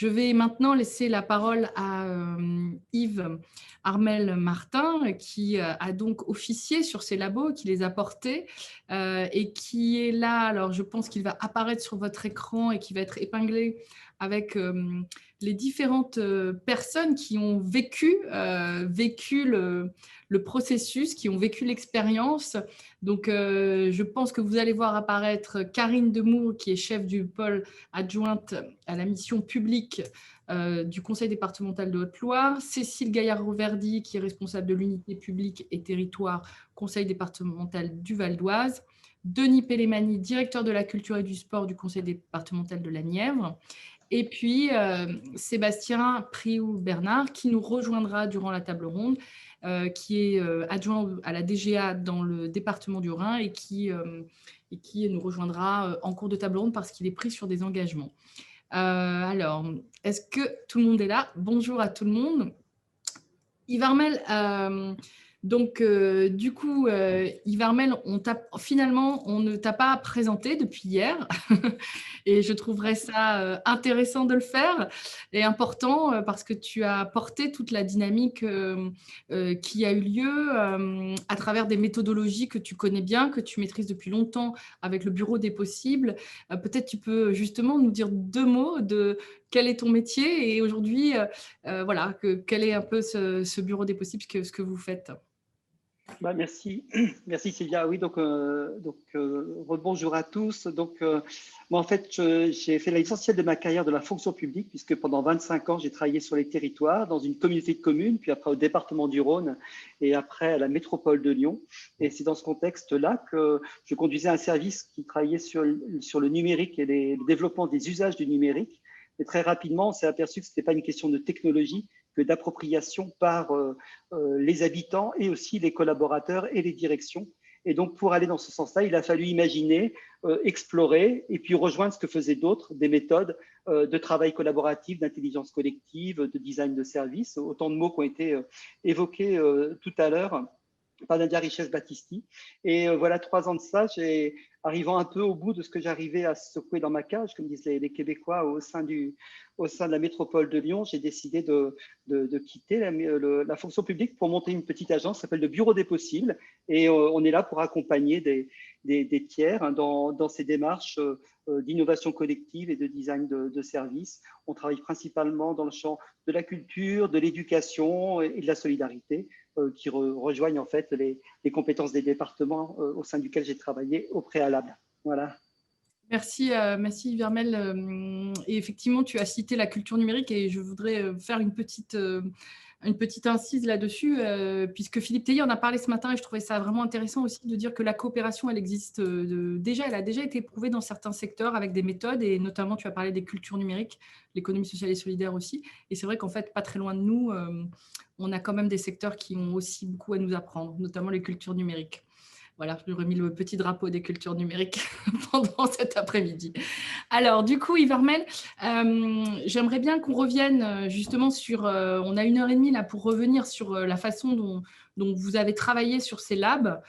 Je vais maintenant laisser la parole à Yves Armel-Martin, qui a donc officié sur ces labos, qui les a portés et qui est là. Alors, je pense qu'il va apparaître sur votre écran et qui va être épinglé avec les différentes personnes qui ont vécu le processus, qui ont vécu l'expérience. Donc, je pense que vous allez voir apparaître Karine Demoux, qui est chef du pôle adjointe à la mission publique du Conseil départemental de Haute-Loire, Cécile Gaillard-Roverdi, qui est responsable de l'unité publique et territoire, Conseil départemental du Val d'Oise, Denis Pellemani, directeur de la culture et du sport du Conseil départemental de la Nièvre, et puis Sébastien Priou-Bernard, qui nous rejoindra durant la table ronde, qui est adjoint à la DGA dans le département du Rhin et qui nous rejoindra en cours de table ronde parce qu'il est pris sur des engagements. Alors, est-ce que tout le monde est là? Bonjour à tout le monde. Yves Armel, donc du coup, Yves Armel, finalement, on ne t'a pas présenté depuis hier et je trouverais ça intéressant de le faire et important parce que tu as porté toute la dynamique qui a eu lieu à travers des méthodologies que tu connais bien, que tu maîtrises depuis longtemps avec le Bureau des possibles. Peut-être tu peux justement nous dire deux mots de quel est ton métier et aujourd'hui, voilà, quel est un peu ce Bureau des possibles, ce que vous faites. Merci, merci Sylvia. Oui, rebonjour à tous. Moi, en fait, j'ai fait l'essentiel de ma carrière de la fonction publique, puisque pendant 25 ans, j'ai travaillé sur les territoires, dans une communauté de communes, puis après au département du Rhône et après à la métropole de Lyon. Et c'est dans ce contexte-là que je conduisais un service qui travaillait sur le numérique et le développement des usages du numérique. Et très rapidement, on s'est aperçu que ce n'était pas une question de technologie, que d'appropriation par les habitants et aussi les collaborateurs et les directions. Et donc, pour aller dans ce sens-là, il a fallu imaginer, explorer et puis rejoindre ce que faisaient d'autres, des méthodes de travail collaboratif, d'intelligence collective, de design de service, autant de mots qui ont été évoqués tout à l'heure par Nadia Richesse-Battisti. Et voilà, 3 ans de ça, arrivant un peu au bout de ce que j'arrivais à secouer dans ma cage, comme disent les Québécois, au sein de la métropole de Lyon, j'ai décidé de quitter la fonction publique pour monter une petite agence qui s'appelle le Bureau des possibles. Et on est là pour accompagner des tiers hein, dans ces démarches d'innovation collective et de design de services. On travaille principalement dans le champ de la culture, de l'éducation et de la solidarité, qui rejoignent en fait les compétences des départements au sein duquel j'ai travaillé au préalable. Voilà. Merci, merci Yves Armel. Et effectivement, tu as cité la culture numérique et je voudrais faire une petite incise là-dessus, puisque Philippe Théier en a parlé ce matin et je trouvais ça vraiment intéressant aussi de dire que la coopération, elle existe déjà, elle a déjà été prouvée dans certains secteurs avec des méthodes et notamment, tu as parlé des cultures numériques, l'économie sociale et solidaire aussi. Et c'est vrai qu'en fait, pas très loin de nous, on a quand même des secteurs qui ont aussi beaucoup à nous apprendre, notamment les cultures numériques. Voilà, j'ai remis le petit drapeau des cultures numériques pendant cet après-midi. Alors, du coup, Yves Armel, j'aimerais bien qu'on revienne justement sur… on a 1h30 là pour revenir sur la façon dont vous avez travaillé sur ces labs,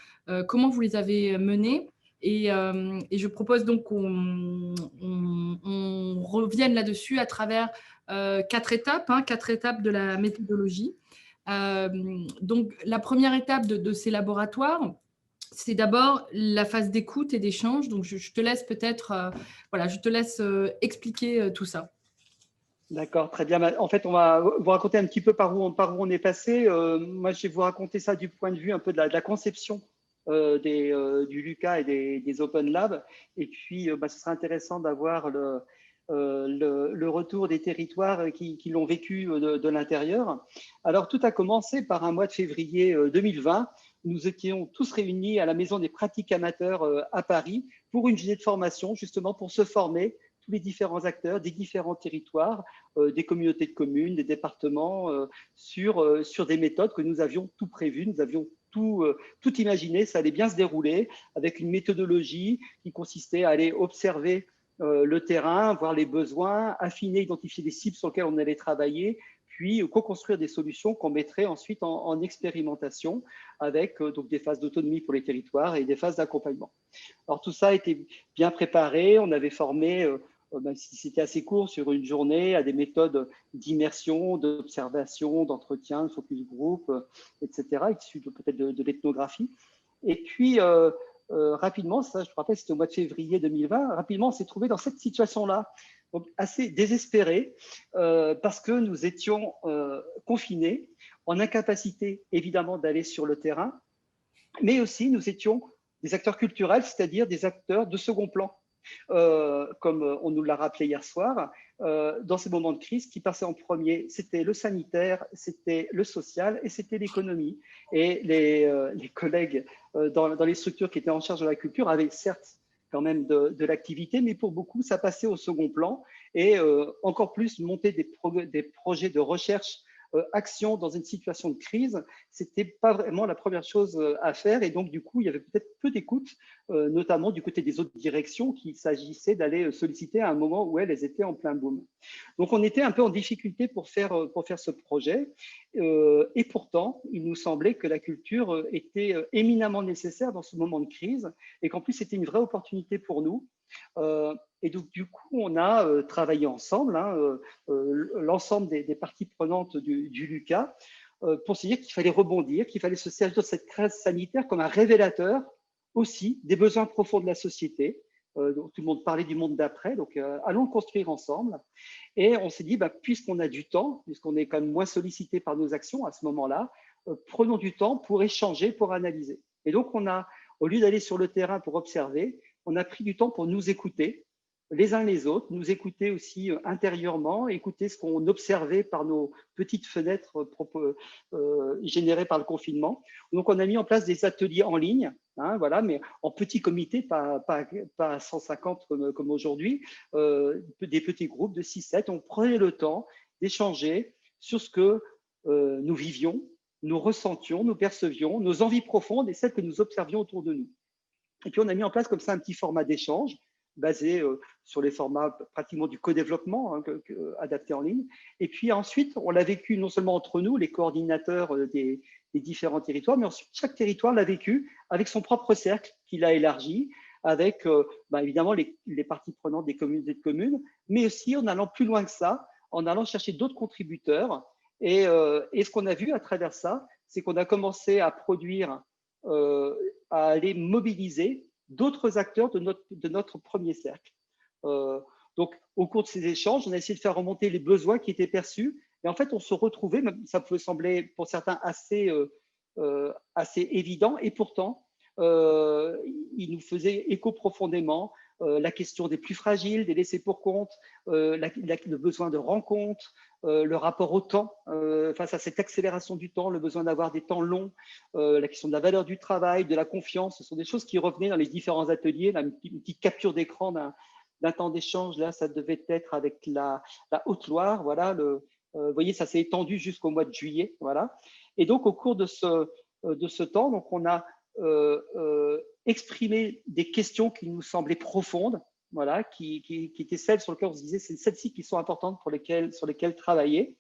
comment vous les avez menés. Et je propose donc qu'on revienne là-dessus à travers 4 étapes, 4 étapes de la méthodologie. Donc, la première étape de ces laboratoires, c'est d'abord la phase d'écoute et d'échange. Donc, je te laisse peut-être, voilà, je te laisse expliquer tout ça. D'accord, très bien. En fait, on va vous raconter un petit peu par où on est passé. Moi, je vais vous raconter ça du point de vue un peu de la conception du LUCA et des Open Labs. Et puis, ce sera intéressant d'avoir le retour des territoires qui l'ont vécu de l'intérieur. Alors, tout a commencé par un mois de février 2020. Nous étions tous réunis à la Maison des pratiques amateurs à Paris pour une journée de formation, justement pour se former, tous les différents acteurs des différents territoires, des communautés de communes, des départements, sur des méthodes que nous avions tout prévues, nous avions tout imaginé, ça allait bien se dérouler avec une méthodologie qui consistait à aller observer le terrain, voir les besoins, affiner, identifier des cibles sur lesquelles on allait travailler, puis co-construire des solutions qu'on mettrait ensuite en expérimentation avec donc des phases d'autonomie pour les territoires et des phases d'accompagnement. Alors tout ça a été bien préparé, on avait formé même si c'était assez court, sur une journée, à des méthodes d'immersion, d'observation, d'entretien, de focus group, etc., issus peut-être de l'ethnographie. Et puis, rapidement, ça, je me rappelle, c'était au mois de février 2020, rapidement, on s'est trouvé dans cette situation-là, donc assez désespéré, parce que nous étions confinés, en incapacité, évidemment, d'aller sur le terrain, mais aussi nous étions des acteurs culturels, c'est-à-dire des acteurs de second plan. Comme on nous l'a rappelé hier soir, dans ces moments de crise, qui passaient en premier, c'était le sanitaire, c'était le social et c'était l'économie. Et les collègues dans les structures qui étaient en charge de la culture avaient certes quand même de l'activité, mais pour beaucoup, ça passait au second plan et encore plus monter des projets de recherche action dans une situation de crise, c'était pas vraiment la première chose à faire. Et donc, du coup, il y avait peut-être peu d'écoute, notamment du côté des autres directions qu'il s'agissait d'aller solliciter à un moment où elles étaient en plein boom. Donc, on était un peu en difficulté pour faire ce projet. Et pourtant, il nous semblait que la culture était éminemment nécessaire dans ce moment de crise et qu'en plus, c'était une vraie opportunité pour nous. Et donc, du coup, on a travaillé ensemble, l'ensemble des parties prenantes du LUCA, pour se dire qu'il fallait rebondir, qu'il fallait se servir de cette crise sanitaire comme un révélateur aussi des besoins profonds de la société. Donc, tout le monde parlait du monde d'après, donc allons le construire ensemble. Et on s'est dit, puisqu'on a du temps, puisqu'on est quand même moins sollicité par nos actions à ce moment-là, prenons du temps pour échanger, pour analyser. Et donc, on a, au lieu d'aller sur le terrain pour observer, on a pris du temps pour nous écouter, les uns les autres, nous écouter aussi intérieurement, écouter ce qu'on observait par nos petites fenêtres générées par le confinement. Donc, on a mis en place des ateliers en ligne, voilà, mais en petit comité, pas 150 comme aujourd'hui, des petits groupes de 6-7. On prenait le temps d'échanger sur ce que nous vivions, nous ressentions, nous percevions, nos envies profondes et celles que nous observions autour de nous. Et puis, on a mis en place comme ça un petit format d'échange basé sur les formats pratiquement du co-développement adapté en ligne. Et puis ensuite, on l'a vécu non seulement entre nous, les coordinateurs des différents territoires, mais ensuite, chaque territoire l'a vécu avec son propre cercle qu'il a élargi, avec évidemment les parties prenantes des communautés de communes, mais aussi en allant plus loin que ça, en allant chercher d'autres contributeurs. Et ce qu'on a vu à travers ça, c'est qu'on a commencé à produire, à aller mobiliser d'autres acteurs de notre premier cercle. Donc, au cours de ces échanges, on a essayé de faire remonter les besoins qui étaient perçus. Et en fait, on se retrouvait, même, ça pouvait sembler pour certains assez évident, et pourtant, il nous faisait écho profondément. La question des plus fragiles, des laissés pour compte, le besoin de rencontre, le rapport au temps, face à cette accélération du temps, le besoin d'avoir des temps longs, la question de la valeur du travail, de la confiance, ce sont des choses qui revenaient dans les différents ateliers. Là, une petite capture d'écran d'un temps d'échange, là, ça devait être avec la Haute-Loire, voilà, vous voyez, ça s'est étendu jusqu'au mois de juillet, voilà. Et donc, au cours de ce temps, donc, on a exprimé des questions qui nous semblaient profondes, voilà, qui étaient celles sur lesquelles on se disait, c'est celles-ci qui sont importantes sur lesquelles travailler.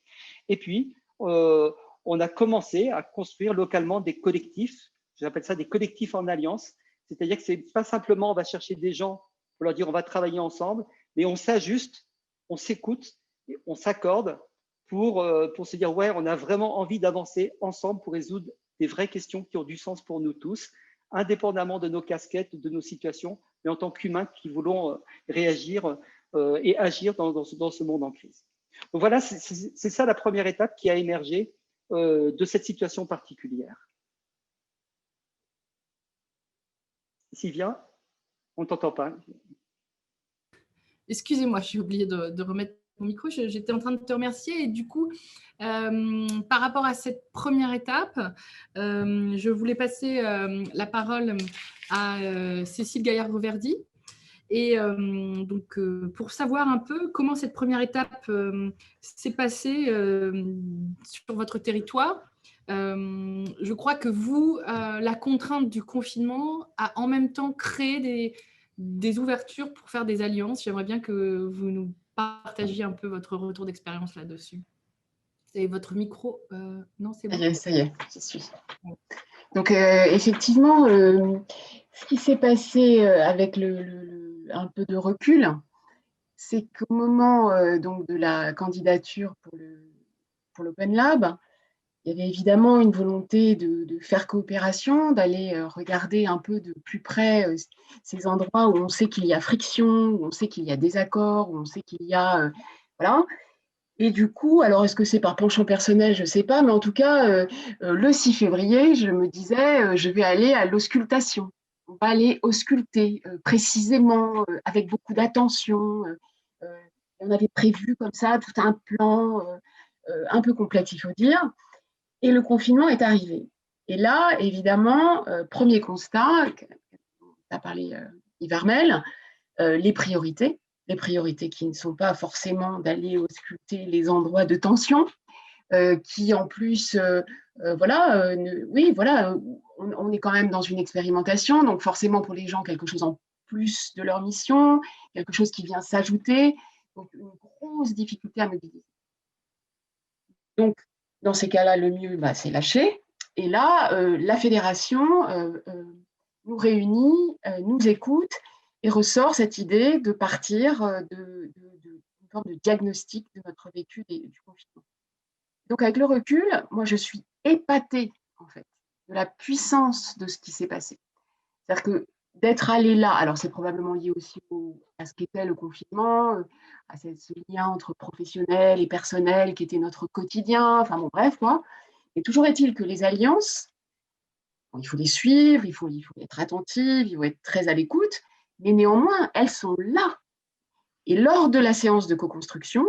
Et puis, on a commencé à construire localement des collectifs, j'appelle ça des collectifs en alliance, c'est-à-dire que c'est pas simplement on va chercher des gens pour leur dire on va travailler ensemble, mais on s'ajuste, on s'écoute, on s'accorde pour se dire ouais, on a vraiment envie d'avancer ensemble pour résoudre des vraies questions qui ont du sens pour nous tous, indépendamment de nos casquettes, de nos situations, mais en tant qu'humains qui voulons réagir et agir dans ce monde en crise. Donc voilà, c'est ça la première étape qui a émergé de cette situation particulière. Sylvia, on ne t'entend pas. Excusez-moi, j'ai oublié de remettre mon micro. J'étais en train de te remercier. Et du coup, par rapport à cette première étape, je voulais passer la parole à Cécile Gaillard-Reverdy. Et donc, pour savoir un peu comment cette première étape s'est passée sur votre territoire, je crois que vous, la contrainte du confinement a en même temps créé des ouvertures pour faire des alliances. J'aimerais bien que vous nous partagiez un peu votre retour d'expérience là-dessus. Et votre micro, non, c'est bon. Ça y est, j'y suis. Donc, effectivement, ce qui s'est passé avec un peu de recul, c'est qu'au moment donc de la candidature pour l'Open Lab, il y avait évidemment une volonté de faire coopération, d'aller regarder un peu de plus près ces endroits où on sait qu'il y a friction, où on sait qu'il y a désaccord, où on sait qu'il y a… voilà. Et du coup, alors est-ce que c'est par penchant personnel, je ne sais pas, mais en tout cas, le 6 février, je me disais, je vais aller à l'auscultation. On va aller ausculter précisément, avec beaucoup d'attention. On avait prévu comme ça tout un plan un peu complexe, il faut dire. Et le confinement est arrivé. Et là, évidemment, premier constat, a parlé Yves Armel, les priorités qui ne sont pas forcément d'aller ausculter les endroits de tension, qui en plus, oui, voilà, on est quand même dans une expérimentation, donc forcément pour les gens, quelque chose en plus de leur mission, quelque chose qui vient s'ajouter, donc une grosse difficulté à mobiliser. Donc, dans ces cas-là, le mieux, c'est lâcher. Et là, la fédération nous réunit, nous écoute et ressort cette idée de partir d'une forme de diagnostic de notre vécu du confinement. Donc, avec le recul, moi, je suis épatée, en fait, de la puissance de ce qui s'est passé. C'est-à-dire que d'être allé là, alors c'est probablement lié aussi à ce qu'était le confinement, à ce lien entre professionnel et personnel qui était notre quotidien, enfin bon, bref, quoi. Et toujours est-il que les alliances, bon, il faut les suivre, il faut être attentif, il faut être très à l'écoute, mais néanmoins, elles sont là. Et lors de la séance de co-construction,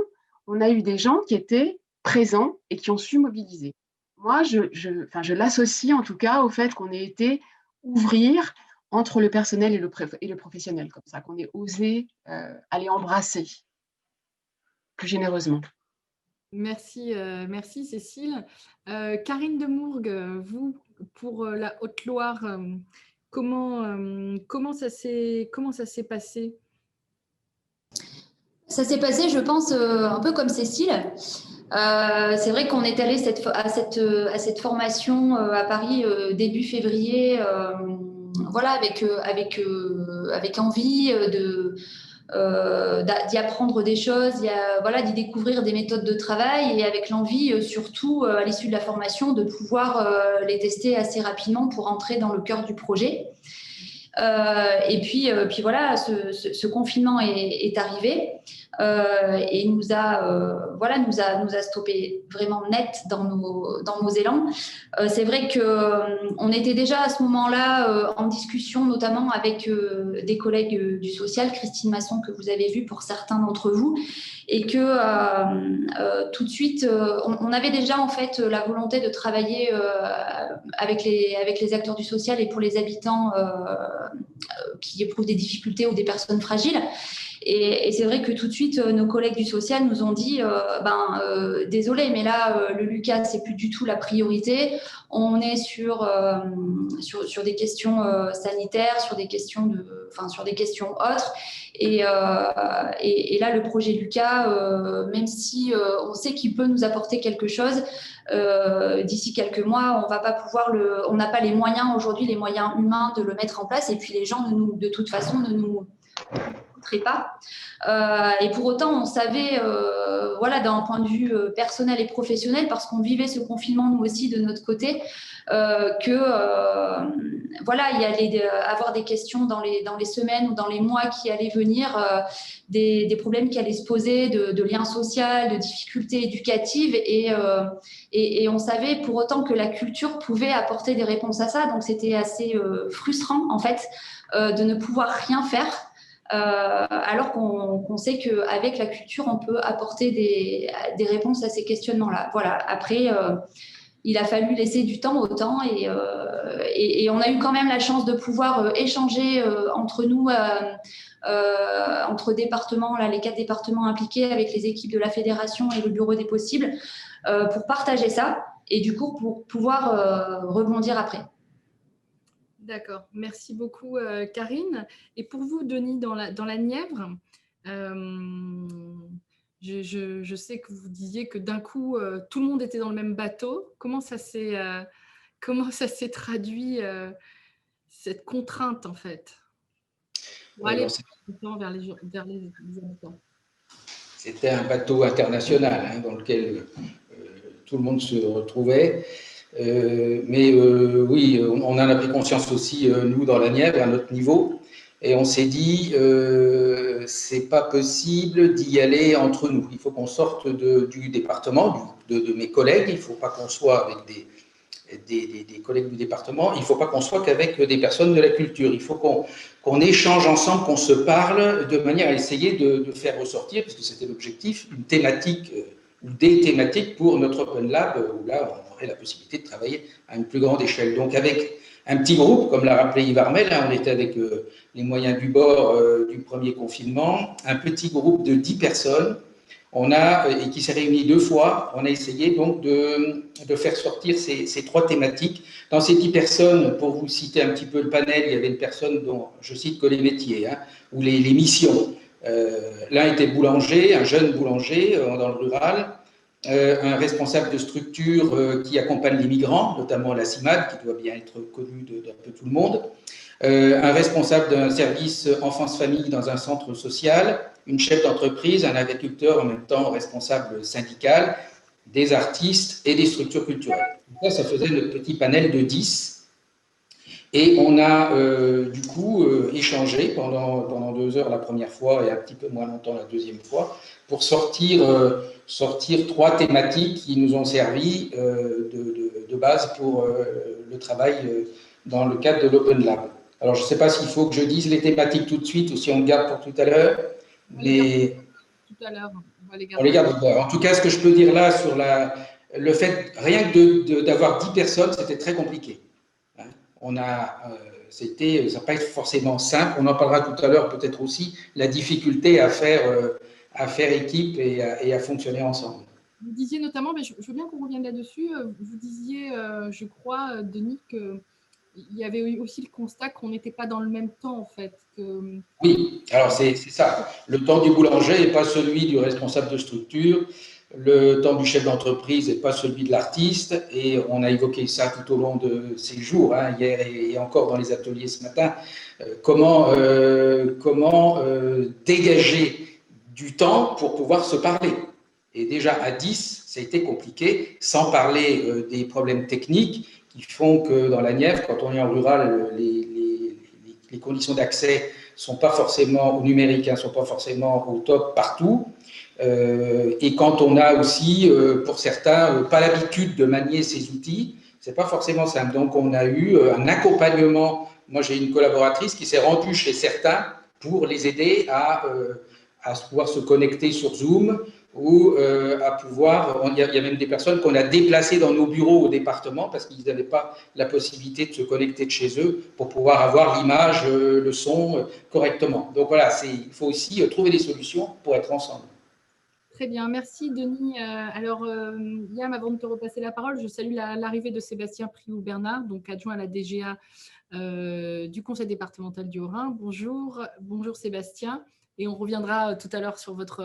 on a eu des gens qui étaient présents et qui ont su mobiliser. Moi, je l'associe en tout cas au fait qu'on ait été ouvrir entre le personnel et le professionnel, comme ça, qu'on ait osé aller embrasser plus généreusement. Merci, merci Cécile. Karine de Mourgue, vous, pour la Haute-Loire, comment ça s'est passé? Ça s'est passé, je pense, un peu comme Cécile. C'est vrai qu'on est allé à cette formation à Paris début février, voilà, avec envie d'y apprendre des choses, voilà, d'y découvrir des méthodes de travail et avec l'envie, surtout à l'issue de la formation, de pouvoir les tester assez rapidement pour entrer dans le cœur du projet. Et puis voilà, ce confinement est arrivé et nous a stoppé vraiment net dans nos élans. C'est vrai qu'on était déjà à ce moment-là en discussion, notamment avec des collègues du social, Christine Masson, que vous avez vu pour certains d'entre vous, et que tout de suite, on avait déjà en fait la volonté de travailler avec les acteurs du social et pour les habitants qui éprouvent des difficultés ou des personnes fragiles. Et c'est vrai que tout de suite, nos collègues du social nous ont dit désolé, mais là, le Lucas, c'est plus du tout la priorité. On est sur des questions sanitaires, sur des questions autres. Et là, le projet Lucas, même si on sait qu'il peut nous apporter quelque chose, d'ici quelques mois, on n'a pas les moyens aujourd'hui, les moyens humains de le mettre en place. Et puis les gens, de toute façon, ne nous pas. Et pour autant, on savait, voilà, d'un point de vue personnel et professionnel, parce qu'on vivait ce confinement nous aussi de notre côté, voilà, il y allait avoir des questions dans les semaines ou dans les mois qui allaient venir, des problèmes qui allaient se poser, de liens sociaux, de difficultés éducatives, et on savait pour autant que la culture pouvait apporter des réponses à ça. Donc c'était assez frustrant en fait de ne pouvoir rien faire. Alors qu'on sait qu'avec la culture, on peut apporter des réponses à ces questionnements-là. Voilà. Après, il a fallu laisser du temps au temps et on a eu quand même la chance de pouvoir échanger entre nous, entre départements, là, les 4 départements impliqués avec les équipes de la fédération et le bureau des possibles, pour partager ça et du coup pour pouvoir rebondir après. D'accord, merci beaucoup Karine. Et pour vous, Denis, dans la Nièvre, je sais que vous disiez que d'un coup, tout le monde était dans le même bateau. Comment ça s'est traduit, cette contrainte, en fait, pour aller vers les habitants? c'était un bateau international hein, dans lequel tout le monde se retrouvait. Oui, on en a pris conscience aussi, nous, dans la Nièvre, à notre niveau, et on s'est dit, c'est pas possible d'y aller entre nous. Il faut qu'on sorte du département, de mes collègues. Il ne faut pas qu'on soit avec des collègues du département. Il ne faut pas qu'on soit qu'avec des personnes de la culture. Il faut qu'on échange ensemble, qu'on se parle de manière à essayer de faire ressortir, parce que c'était l'objectif, une thématique ou des thématiques pour notre Open Lab, où là, on aurait la possibilité de travailler à une plus grande échelle. Donc, avec un petit groupe, comme l'a rappelé Yves Armel, hein, on était avec les moyens du bord du premier confinement, un petit groupe de 10 personnes, et qui s'est réuni 2 fois. On a essayé donc de faire sortir ces 3 thématiques. Dans ces 10 personnes, pour vous citer un petit peu le panel, il y avait une personne dont je cite que les métiers, hein, ou les missions. L'un était boulanger, un jeune boulanger dans le rural, un responsable de structure qui accompagne les migrants, notamment la CIMAD, qui doit bien être connue d'un peu tout le monde, un responsable d'un service enfance-famille dans un centre social, une chef d'entreprise, un agriculteur en même temps responsable syndical, des artistes et des structures culturelles. Ça faisait notre petit panel de 10. Et on a du coup échangé pendant 2 heures la première fois et un petit peu moins longtemps la deuxième fois pour sortir 3 thématiques qui nous ont servi de base pour le travail dans le cadre de l'Open Lab. Alors, je ne sais pas s'il faut que je dise les thématiques tout de suite ou si on le garde pour tout à l'heure. Tout à l'heure, on les garde. En tout cas, ce que je peux dire là sur le fait, rien que d'avoir 10 personnes, c'était très compliqué. Ça n'a pas été forcément simple. On en parlera tout à l'heure, peut-être aussi, la difficulté à faire équipe et à fonctionner ensemble. Vous disiez notamment, mais je veux bien qu'on revienne là-dessus, vous disiez, je crois, Denis, qu'il y avait eu aussi le constat qu'on n'était pas dans le même temps, en fait. Oui, alors c'est ça. Le temps du boulanger n'est pas celui du responsable de structure. Le temps du chef d'entreprise n'est pas celui de l'artiste, et on a évoqué ça tout au long de ces jours, hein, hier et encore dans les ateliers ce matin. Comment dégager du temps pour pouvoir se parler. Et déjà à 10, ça a été compliqué, sans parler des problèmes techniques qui font que dans la Nièvre, quand on est en rural, les conditions d'accès sont pas forcément au numérique, ne sont pas forcément au top partout. Et quand on a aussi, pour certains, pas l'habitude de manier ces outils, c'est pas forcément simple. Donc, on a eu un accompagnement. Moi, j'ai une collaboratrice qui s'est rendue chez certains pour les aider à pouvoir se connecter sur Zoom ou à pouvoir. Il y a même des personnes qu'on a déplacées dans nos bureaux au département parce qu'ils n'avaient pas la possibilité de se connecter de chez eux pour pouvoir avoir l'image, le son correctement. Donc voilà, il faut aussi trouver des solutions pour être ensemble. Très bien, merci Denis. Alors, Yam, avant de te repasser la parole, je salue l'arrivée de Sébastien Priou-Bernard, donc adjoint à la DGA du Conseil départemental du Haut-Rhin. Bonjour Sébastien, et on reviendra tout à l'heure sur votre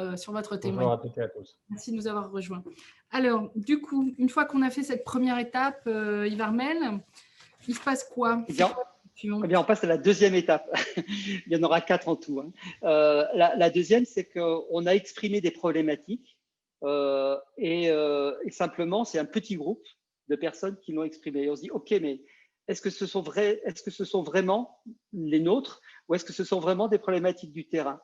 témoignage. Bonjour à toutes et à tous. Merci de nous avoir rejoints. Alors, du coup, une fois qu'on a fait cette première étape, Yves Armel, il se passe quoi ? Eh bien, on passe à la deuxième étape. Il y en aura 4 en tout. Hein. La deuxième, c'est qu'on a exprimé des problématiques et simplement, c'est un petit groupe de personnes qui l'ont exprimé. Et on se dit, OK, mais est-ce que ce sont vraiment les nôtres ou est-ce que ce sont vraiment des problématiques du terrain ?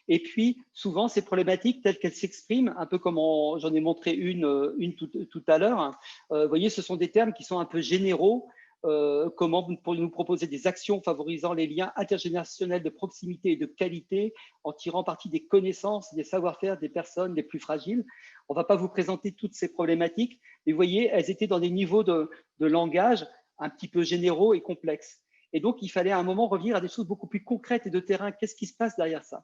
Et puis, souvent, ces problématiques telles qu'elles s'expriment, un peu comme j'en ai montré une tout à l'heure, hein, vous voyez, ce sont des termes qui sont un peu généraux. Comment nous proposer des actions favorisant les liens intergénérationnels de proximité et de qualité en tirant parti des connaissances, des savoir-faire des personnes les plus fragiles. On ne va pas vous présenter toutes ces problématiques, mais vous voyez, elles étaient dans des niveaux de langage un petit peu généraux et complexes. Et donc, il fallait à un moment revenir à des choses beaucoup plus concrètes et de terrain. Qu'est-ce qui se passe derrière ça ?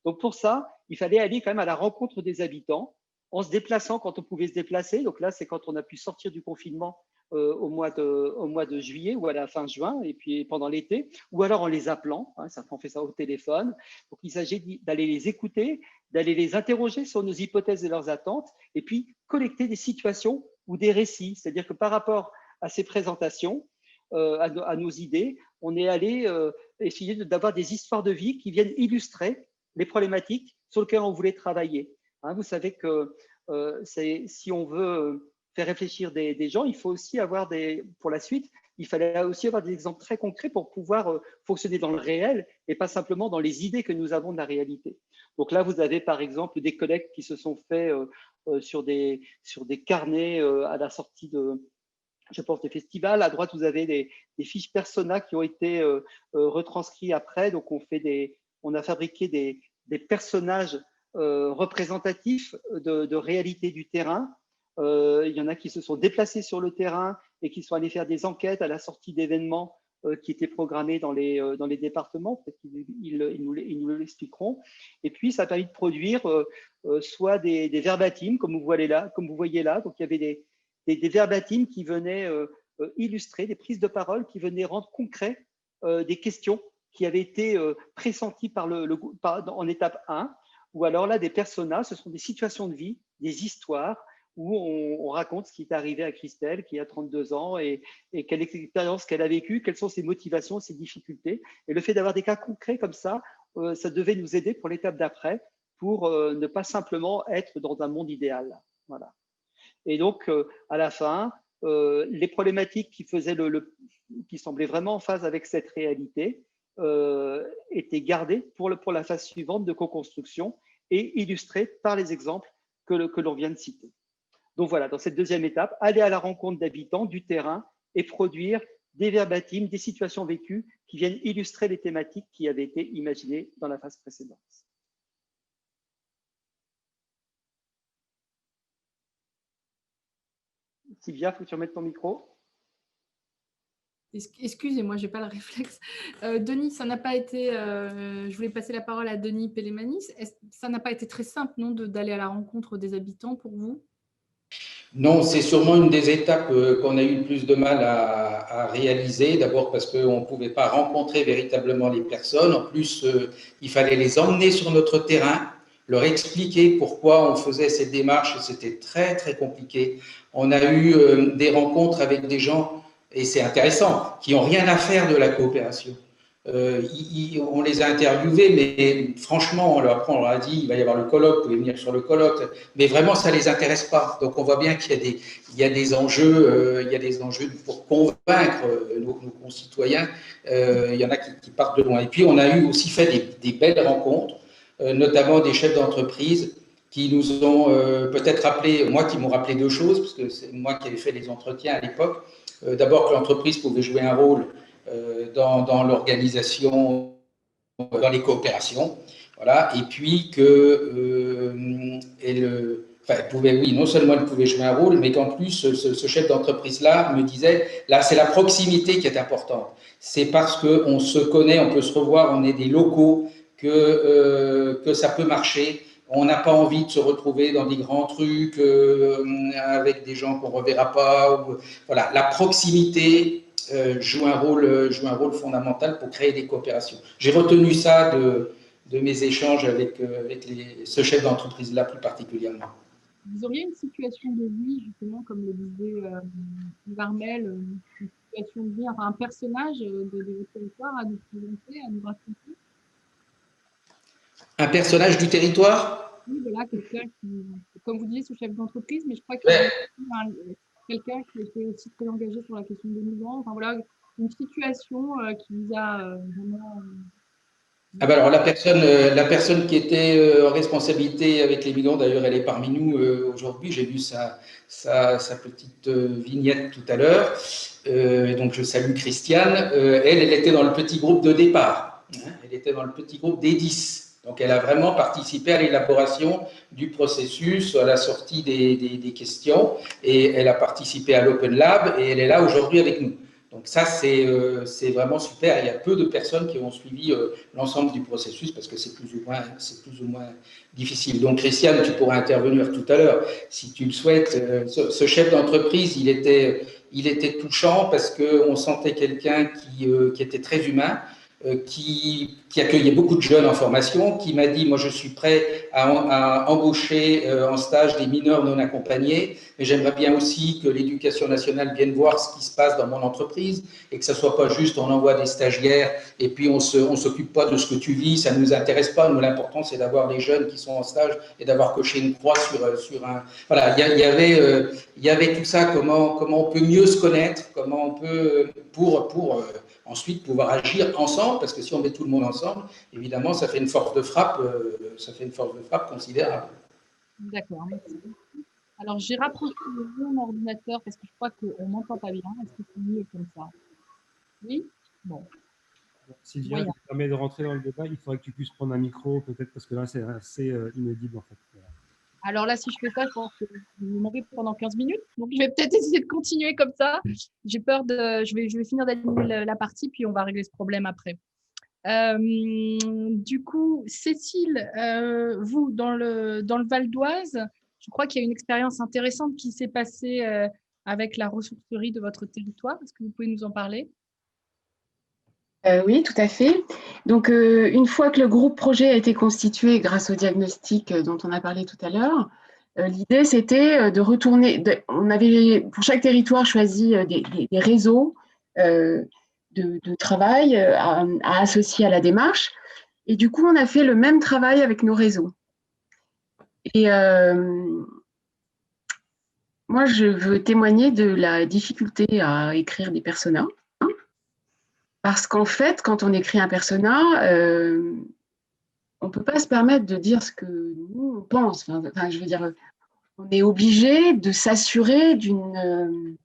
Donc, pour ça, il fallait aller quand même à la rencontre des habitants en se déplaçant quand on pouvait se déplacer. Donc là, c'est quand on a pu sortir du confinement au mois de juillet ou à la fin juin et puis pendant l'été, ou alors en les appelant, hein, on fait ça au téléphone. Donc il s'agit d'aller les écouter, d'aller les interroger sur nos hypothèses et leurs attentes, et puis collecter des situations ou des récits. C'est-à-dire que par rapport à ces présentations, à nos idées, on est allé essayer d'avoir des histoires de vie qui viennent illustrer les problématiques sur lesquelles on voulait travailler. Hein, vous savez que si on veut faire réfléchir des gens, il faut aussi avoir pour la suite, il fallait aussi avoir des exemples très concrets pour pouvoir fonctionner dans le réel et pas simplement dans les idées que nous avons de la réalité. Donc là, vous avez par exemple des collègues qui se sont faits sur des carnets à la sortie je pense, de festivals. À droite, vous avez des fiches persona qui ont été retranscrits après. Donc, on a fabriqué des personnages représentatifs de réalité du terrain. Il y en a qui se sont déplacés sur le terrain et qui sont allés faire des enquêtes à la sortie d'événements qui étaient programmés dans les départements. Peut-être qu'ils nous l'expliqueront. Et puis, ça a permis de produire soit des verbatims, comme vous voyez là. Donc, il y avait des verbatims qui venaient illustrer, des prises de parole qui venaient rendre concret des questions qui avaient été pressenties en étape 1, ou alors là, des personas, ce sont des situations de vie, des histoires, où on raconte ce qui est arrivé à Christelle, qui a 32 ans, et quelle expérience qu'elle a vécue, quelles sont ses motivations, ses difficultés. Et le fait d'avoir des cas concrets comme ça devait nous aider pour l'étape d'après, pour ne pas simplement être dans un monde idéal. Voilà. Et donc, à la fin, les problématiques qui semblaient vraiment en phase avec cette réalité étaient gardées pour la phase suivante de co-construction et illustrées par les exemples que l'on vient de citer. Donc voilà, dans cette deuxième étape, aller à la rencontre d'habitants, du terrain et produire des verbatims, des situations vécues qui viennent illustrer les thématiques qui avaient été imaginées dans la phase précédente. Sylvia, il faut que tu remettes ton micro. Excusez-moi, je n'ai pas le réflexe. Denis, ça n'a pas été… je voulais passer la parole à Denis Pélémanis. Ça n'a pas été très simple, non, d'aller à la rencontre des habitants pour vous? Non, c'est sûrement une des étapes qu'on a eu le plus de mal à réaliser. D'abord parce qu'on ne pouvait pas rencontrer véritablement les personnes. En plus, il fallait les emmener sur notre terrain, leur expliquer pourquoi on faisait cette démarche. C'était très, très compliqué. On a eu des rencontres avec des gens, et c'est intéressant, qui n'ont rien à faire de la coopération. On les a interviewés, mais franchement, on leur a dit il va y avoir le colloque, vous pouvez venir sur le colloque, mais vraiment, ça ne les intéresse pas. Donc, on voit bien qu'il y a des enjeux, pour convaincre nos concitoyens. Il y en a qui partent de loin. Et puis, on a eu aussi fait des belles rencontres, notamment des chefs d'entreprise qui nous ont peut-être rappelé, qui m'ont rappelé deux choses, parce que c'est moi qui avais fait les entretiens à l'époque. D'abord, que l'entreprise pouvait jouer un rôle dans l'organisation, dans les coopérations, voilà, et puis non seulement elle pouvait jouer un rôle, mais qu'en plus, ce chef d'entreprise-là me disait, là, c'est la proximité qui est importante. C'est parce qu'on se connaît, on peut se revoir, on est des locaux, que ça peut marcher. On n'a pas envie de se retrouver dans des grands trucs avec des gens qu'on ne reverra pas. Voilà, la proximité joue un rôle fondamental pour créer des coopérations. J'ai retenu ça de mes échanges avec ce chef d'entreprise-là plus particulièrement. Vous auriez une situation de vie, justement, comme le disait Armel, une situation de vie, enfin, un personnage de votre territoire à nous présenter, à nous raconter? Un personnage du territoire? Oui, voilà, quelqu'un qui, comme vous disiez, ce chef d'entreprise, mais je crois qu'il y a quelqu'un qui était aussi très engagé sur la question des migrants. Enfin voilà, une situation qui vous a vraiment… Ah ben alors la personne qui était en responsabilité avec les migrants, d'ailleurs elle est parmi nous aujourd'hui, j'ai vu sa petite vignette tout à l'heure, donc je salue Christiane, elle était dans le petit groupe de départ, hein, elle était dans le petit groupe des 10. Donc, elle a vraiment participé à l'élaboration du processus, à la sortie des questions, et elle a participé à l'Open Lab, et elle est là aujourd'hui avec nous. Donc, ça, c'est vraiment super. Il y a peu de personnes qui ont suivi l'ensemble du processus, parce que c'est plus ou moins difficile. Donc, Christiane, tu pourras intervenir tout à l'heure, si tu le souhaites. Ce chef d'entreprise, il était touchant, parce qu'on sentait quelqu'un qui était très humain, qui accueillait beaucoup de jeunes en formation, qui m'a dit, moi je suis prêt à embaucher en stage des mineurs non accompagnés, mais j'aimerais bien aussi que l'éducation nationale vienne voir ce qui se passe dans mon entreprise et que ça soit pas juste on envoie des stagiaires et puis on s'occupe pas de ce que tu vis, ça ne nous intéresse pas. Nous, l'important c'est d'avoir des jeunes qui sont en stage et d'avoir coché une croix sur un… Voilà, il y avait tout ça, comment on peut mieux se connaître, comment on peut, pour ensuite pouvoir agir ensemble, parce que si on met tout le monde ensemble, évidemment, ça fait une force de frappe considérable. D'accord, merci. Alors, j'ai rapproché mon ordinateur parce que je crois qu'on ne m'entend pas bien. Est-ce que c'est mieux comme ça? Oui? Bon. Sylvia, ça te permet de rentrer dans le débat. Il faudrait que tu puisses prendre un micro, peut-être, parce que là, c'est assez inaudible, en fait. Alors là, si je fais ça, je pense que je vais m'enlever pendant 15 minutes. Donc, je vais peut-être essayer de continuer comme ça. J'ai peur de… Je vais finir d'animer la partie, puis on va régler ce problème après. Du coup, Cécile, vous, dans le Val d'Oise, je crois qu'il y a une expérience intéressante qui s'est passée avec la ressourcerie de votre territoire. Est-ce que vous pouvez nous en parler? Oui, tout à fait. Donc, une fois que le groupe projet a été constitué grâce au diagnostic dont on a parlé tout à l'heure, l'idée, c'était de retourner… on avait, pour chaque territoire, choisi des réseaux de travail à associer à la démarche. Et du coup, on a fait le même travail avec nos réseaux. Et moi, je veux témoigner de la difficulté à écrire des personas. Parce qu'en fait, quand on écrit un persona, on ne peut pas se permettre de dire ce que nous, on pense. Enfin, je veux dire, on est obligé de s'assurer d'une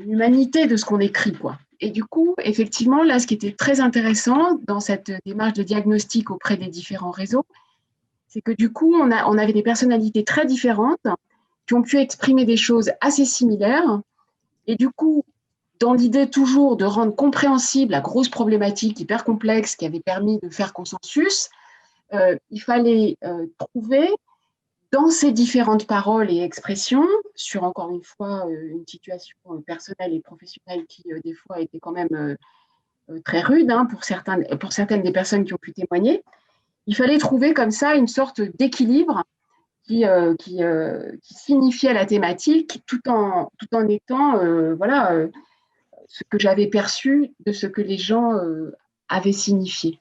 humanité de ce qu'on écrit, quoi. Et du coup, effectivement, là, ce qui était très intéressant dans cette démarche de diagnostic auprès des différents réseaux, c'est que du coup, on avait des personnalités très différentes qui ont pu exprimer des choses assez similaires. Et du coup, dans l'idée toujours de rendre compréhensible la grosse problématique hyper complexe qui avait permis de faire consensus, il fallait trouver dans ces différentes paroles et expressions, sur encore une fois une situation personnelle et professionnelle qui des fois était quand même très rude pour certaines des personnes qui ont pu témoigner, il fallait trouver comme ça une sorte d'équilibre qui signifiait la thématique tout en étant ce que j'avais perçu de ce que les gens avaient signifié.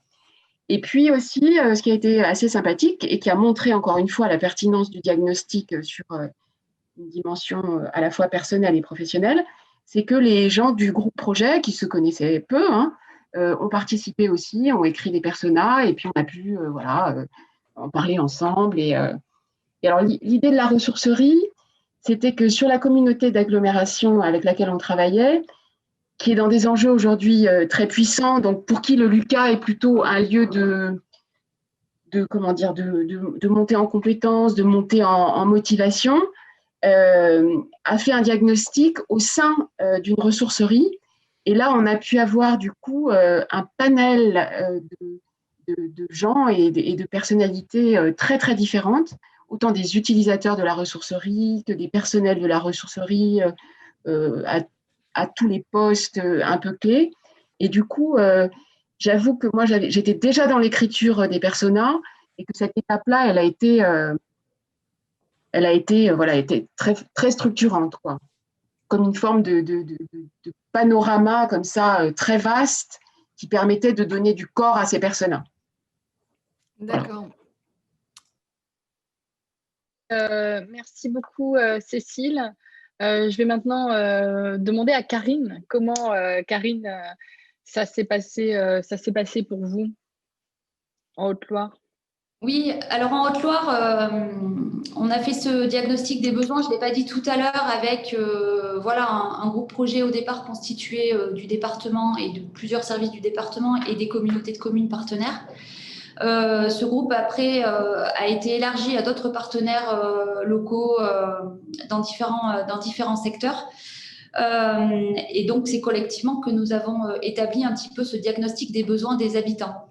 Et puis aussi, ce qui a été assez sympathique et qui a montré encore une fois la pertinence du diagnostic sur une dimension à la fois personnelle et professionnelle, c'est que les gens du groupe projet, qui se connaissaient peu, ont participé aussi, ont écrit des personas et puis on a pu en parler ensemble. Et alors, l'idée de la ressourcerie, c'était que sur la communauté d'agglomération avec laquelle on travaillait, qui est dans des enjeux aujourd'hui très puissants, donc pour qui le LUCA est plutôt un lieu de montée en compétences, de montée en motivation, a fait un diagnostic au sein d'une ressourcerie. Et là, on a pu avoir du coup un panel de gens et de personnalités très, très différentes, autant des utilisateurs de la ressourcerie que des personnels de la ressourcerie à tous les postes un peu clés. Et du coup, j'avoue que moi, j'étais déjà dans l'écriture des personas et que cette étape-là, elle a été très, très structurante, quoi. Comme une forme de panorama comme ça, très vaste, qui permettait de donner du corps à ces personas. D'accord. Merci beaucoup, Cécile. Je vais maintenant demander à Karine comment, Karine, ça s'est passé pour vous en Haute-Loire. Oui, alors en Haute-Loire, on a fait ce diagnostic des besoins, je ne l'ai pas dit tout à l'heure, avec un groupe projet au départ constitué du département et de plusieurs services du département et des communautés de communes partenaires. Ce groupe, après, a été élargi à d'autres partenaires locaux dans différents secteurs. Et donc, c'est collectivement que nous avons établi un petit peu ce diagnostic des besoins des habitants.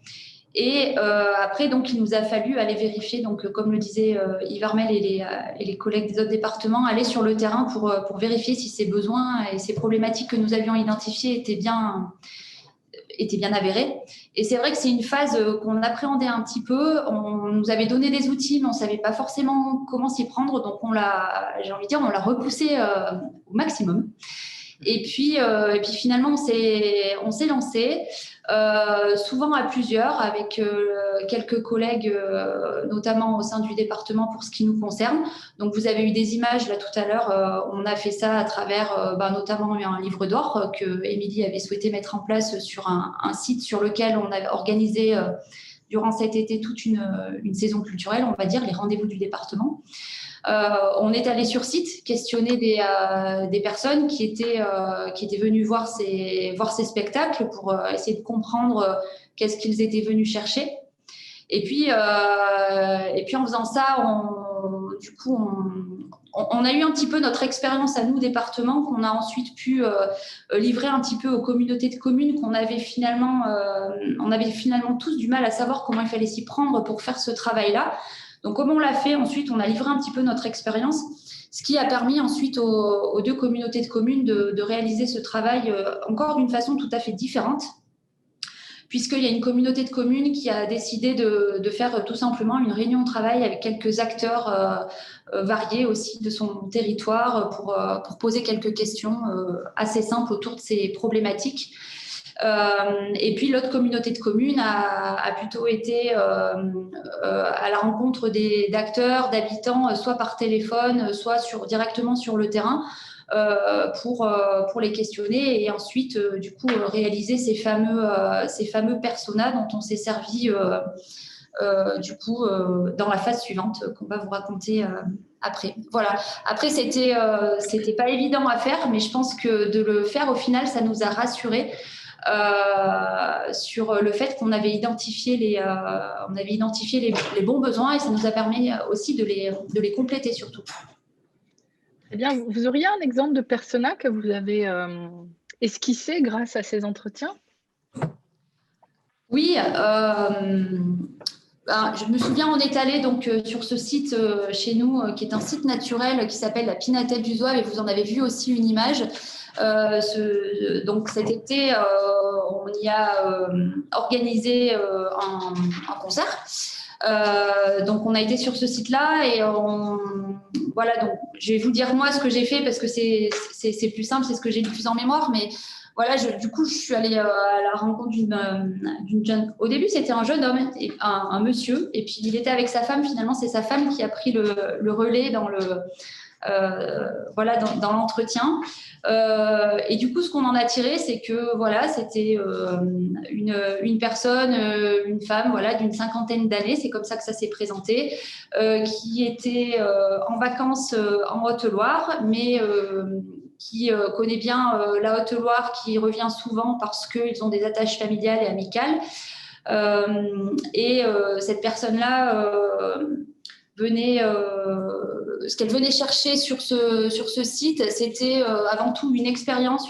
Et après, donc, il nous a fallu aller vérifier, donc, comme le disait Yves Armel et les collègues des autres départements, aller sur le terrain pour vérifier si ces besoins et ces problématiques que nous avions identifiées étaient bien était bien avérée. Et c'est vrai que c'est une phase qu'on appréhendait un petit peu. On nous avait donné des outils, mais on ne savait pas forcément comment s'y prendre. Donc, on l'a repoussé au maximum. Et puis finalement, on s'est lancé, souvent à plusieurs, avec quelques collègues, notamment au sein du département pour ce qui nous concerne. Donc, vous avez eu des images là tout à l'heure. On a fait ça à travers notamment un livre d'or que Émilie avait souhaité mettre en place sur un site sur lequel on avait organisé durant cet été toute une saison culturelle, on va dire, les rendez-vous du département. On est allé sur site questionner des personnes qui étaient venues voir ces spectacles pour essayer de comprendre qu'est-ce qu'ils étaient venus chercher. Et puis en faisant ça, on a eu un petit peu notre expérience à nous, département, qu'on a ensuite pu livrer un petit peu aux communautés de communes on avait finalement tous du mal à savoir comment il fallait s'y prendre pour faire ce travail-là. Donc, comme on l'a fait, ensuite, on a livré un petit peu notre expérience, ce qui a permis ensuite aux 2 communautés de communes de réaliser ce travail encore d'une façon tout à fait différente, puisqu'il y a une communauté de communes qui a décidé de faire tout simplement une réunion de travail avec quelques acteurs variés aussi de son territoire pour poser quelques questions assez simples autour de ces problématiques. Et puis l'autre communauté de communes a plutôt été à la rencontre d'acteurs, d'habitants, soit par téléphone, soit directement sur le terrain, pour les questionner et ensuite du coup réaliser ces fameux personas dont on s'est servi du coup dans la phase suivante qu'on va vous raconter après. Voilà. Après c'était pas évident à faire, mais je pense que de le faire au final ça nous a rassurés. Sur le fait qu'on avait identifié les bons besoins et ça nous a permis aussi de les compléter surtout. Très bien. Vous auriez un exemple de persona que vous avez esquissé grâce à ces entretiens? Oui. Je me souviens, on est allé donc sur ce site chez nous, qui est un site naturel qui s'appelle la Pinatelle du Zouave, et vous en avez vu aussi une image. Donc cet été, on y a organisé un concert. Donc on a été sur ce site-là et voilà. Donc je vais vous dire moi ce que j'ai fait parce que c'est plus simple, c'est ce que j'ai le plus en mémoire, mais. Voilà, du coup, je suis allée à la rencontre d'une jeune. Au début, c'était un jeune homme, un monsieur, et puis il était avec sa femme. Finalement, c'est sa femme qui a pris le relais dans l'entretien. Et du coup, ce qu'on en a tiré, c'est que voilà, c'était une personne, une femme, voilà, d'une 50aine d'années. C'est comme ça que ça s'est présenté, qui était en vacances en Haute-Loire, mais qui connaît bien la Haute-Loire, qui revient souvent parce qu'ils ont des attaches familiales et amicales. Cette personne-là ce qu'elle venait chercher sur ce site, c'était avant tout une expérience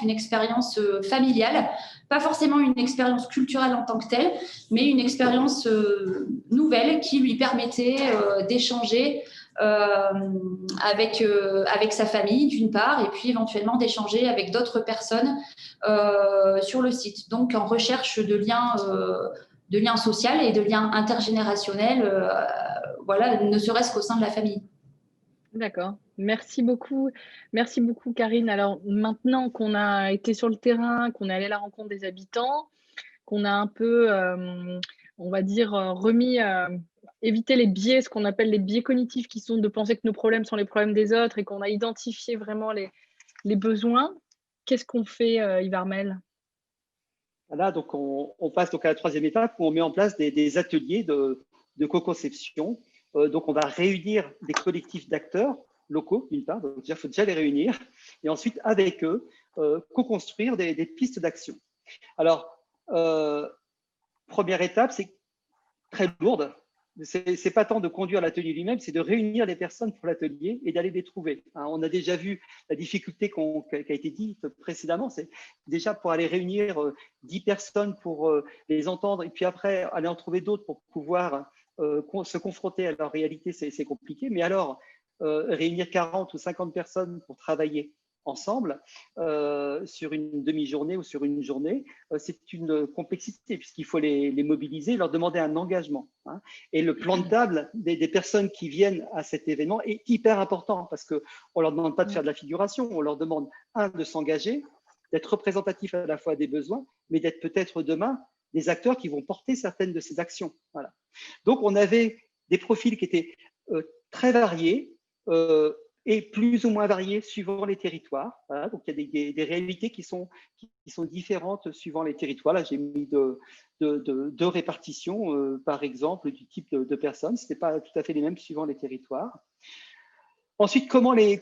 familiale, pas forcément une expérience culturelle en tant que telle, mais une expérience nouvelle qui lui permettait d'échanger avec sa famille d'une part, et puis éventuellement d'échanger avec d'autres personnes sur le site. Donc en recherche de liens sociaux et de liens intergénérationnels, voilà, ne serait-ce qu'au sein de la famille. D'accord. Merci beaucoup. Merci beaucoup, Karine. Alors maintenant qu'on a été sur le terrain, qu'on est allé à la rencontre des habitants, qu'on a un peu, on va dire, éviter les biais, ce qu'on appelle les biais cognitifs, qui sont de penser que nos problèmes sont les problèmes des autres, et qu'on a identifié vraiment les besoins. Qu'est-ce qu'on fait, Yves Armel? Voilà, donc on passe donc à la 3e étape où on met en place des ateliers de co-conception. Donc on va réunir des collectifs d'acteurs locaux, d'une part, donc il faut déjà les réunir, et ensuite avec eux, co-construire des pistes d'action. Alors, première étape, c'est très lourde. C'est pas tant de conduire l'atelier lui-même, c'est de réunir les personnes pour l'atelier et d'aller les trouver. On a déjà vu la difficulté qui a été dite précédemment, c'est déjà pour aller réunir 10 personnes pour les entendre et puis après aller en trouver d'autres pour pouvoir se confronter à leur réalité, c'est compliqué. Mais alors, réunir 40 ou 50 personnes pour travailler ensemble sur une demi-journée ou sur une journée, c'est une complexité puisqu'il faut les mobiliser, leur demander un engagement. Hein. Et le plan de table des personnes qui viennent à cet événement est hyper important parce qu'on ne leur demande pas de faire de la figuration, on leur demande, de s'engager, d'être représentatif à la fois des besoins, mais d'être peut-être demain des acteurs qui vont porter certaines de ces actions. Voilà. Donc, on avait des profils qui étaient très variés, et plus ou moins variés suivant les territoires. Voilà, donc, il y a des réalités qui sont différentes suivant les territoires. Là, j'ai mis deux répartitions, par exemple, du type de personnes. Ce n'était pas tout à fait les mêmes suivant les territoires. Ensuite, comment les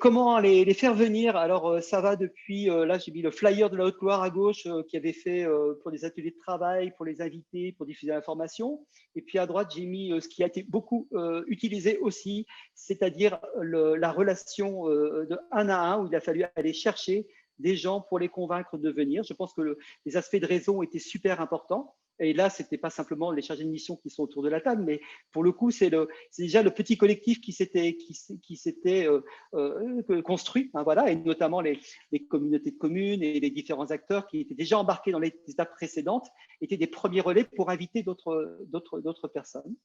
faire venir? Alors, ça va depuis, là, j'ai mis le flyer de la Haute-Loire à gauche qui avait fait pour des ateliers de travail, pour les invités, pour diffuser l'information. Et puis à droite, j'ai mis ce qui a été beaucoup utilisé aussi, c'est-à-dire la relation de 1 à 1 où il a fallu aller chercher des gens pour les convaincre de venir. Je pense que les aspects de réseau étaient super importants. Et là, ce n'était pas simplement les chargés de mission qui sont autour de la table, mais pour le coup, c'est déjà le petit collectif qui s'était construit, hein, voilà, et notamment les communautés de communes et les différents acteurs qui étaient déjà embarqués dans les étapes précédentes, étaient des premiers relais pour inviter d'autres personnes.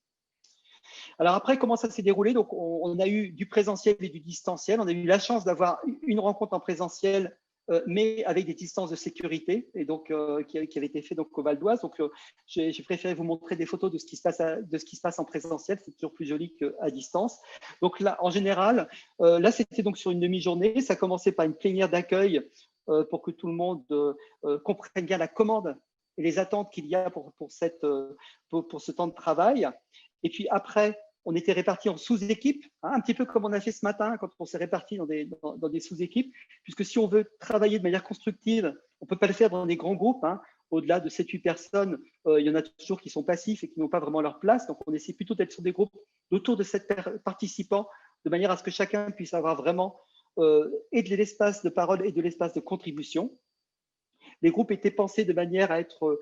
Alors après, comment ça s'est déroulé? Donc, on a eu du présentiel et du distanciel. On a eu la chance d'avoir une rencontre en présentiel, mais avec des distances de sécurité, et donc qui avait été fait donc au Val d'Oise. Donc, j'ai préféré vous montrer des photos de ce qui se passe en présentiel. C'est toujours plus joli qu'à distance. Donc là, en général, là, c'était donc sur une demi-journée. Ça commençait par une plénière d'accueil pour que tout le monde comprenne bien la commande et les attentes qu'il y a pour ce temps de travail. Et puis après, on était répartis en sous-équipes, hein, un petit peu comme on a fait ce matin quand on s'est répartis dans des sous-équipes, puisque si on veut travailler de manière constructive, on ne peut pas le faire dans des grands groupes. Hein. Au-delà de 7-8 personnes, il y en a toujours qui sont passifs et qui n'ont pas vraiment leur place. Donc, on essaie plutôt d'être sur des groupes autour de 7 participants, de manière à ce que chacun puisse avoir vraiment et de l'espace de parole et de l'espace de contribution. Les groupes étaient pensés de manière à être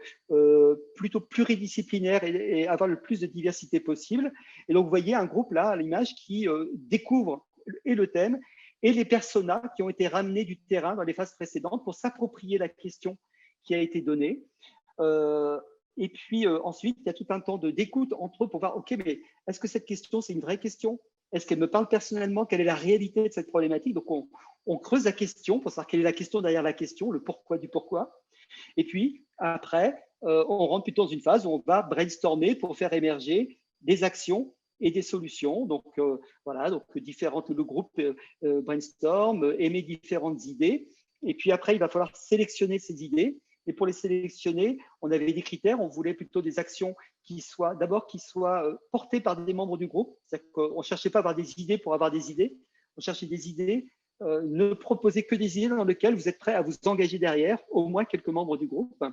plutôt pluridisciplinaires et avoir le plus de diversité possible. Et donc, vous voyez un groupe là, à l'image, qui découvre et le thème et les personas qui ont été ramenés du terrain dans les phases précédentes pour s'approprier la question qui a été donnée. Et puis ensuite, il y a tout un temps d'écoute entre eux pour voir, OK, mais est-ce que cette question, c'est une vraie question? Est-ce qu'elle me parle personnellement? Quelle est la réalité de cette problématique? Donc, on creuse la question pour savoir quelle est la question derrière la question, le pourquoi du pourquoi. Et puis, après, on rentre plutôt dans une phase où on va brainstormer pour faire émerger des actions et des solutions. Donc, voilà, donc le groupe brainstorm, émet différentes idées. Et puis après, il va falloir sélectionner ces idées. Et pour les sélectionner, on avait des critères. On voulait plutôt des actions qui soient portées par des membres du groupe. C'est-à-dire qu'on ne cherchait pas à avoir des idées pour avoir des idées. On cherchait des idées. Ne proposez que des idées dans lesquelles vous êtes prêt à vous engager derrière, au moins quelques membres du groupe.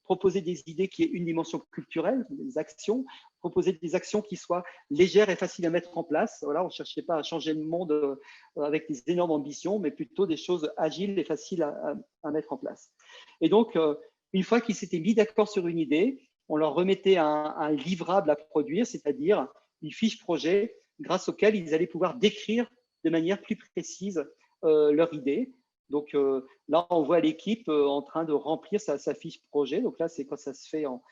Proposer des idées qui aient une dimension culturelle, des actions. Proposer des actions qui soient légères et faciles à mettre en place. Voilà, on ne cherchait pas à changer le monde avec des énormes ambitions, mais plutôt des choses agiles et faciles à mettre en place. Et donc, une fois qu'ils s'étaient mis d'accord sur une idée, on leur remettait un livrable à produire, c'est-à-dire une fiche projet grâce auquel ils allaient pouvoir décrire de manière plus précise leur idée. Donc là, on voit l'équipe en train de remplir sa fiche projet. Donc là, c'est quand ça se fait en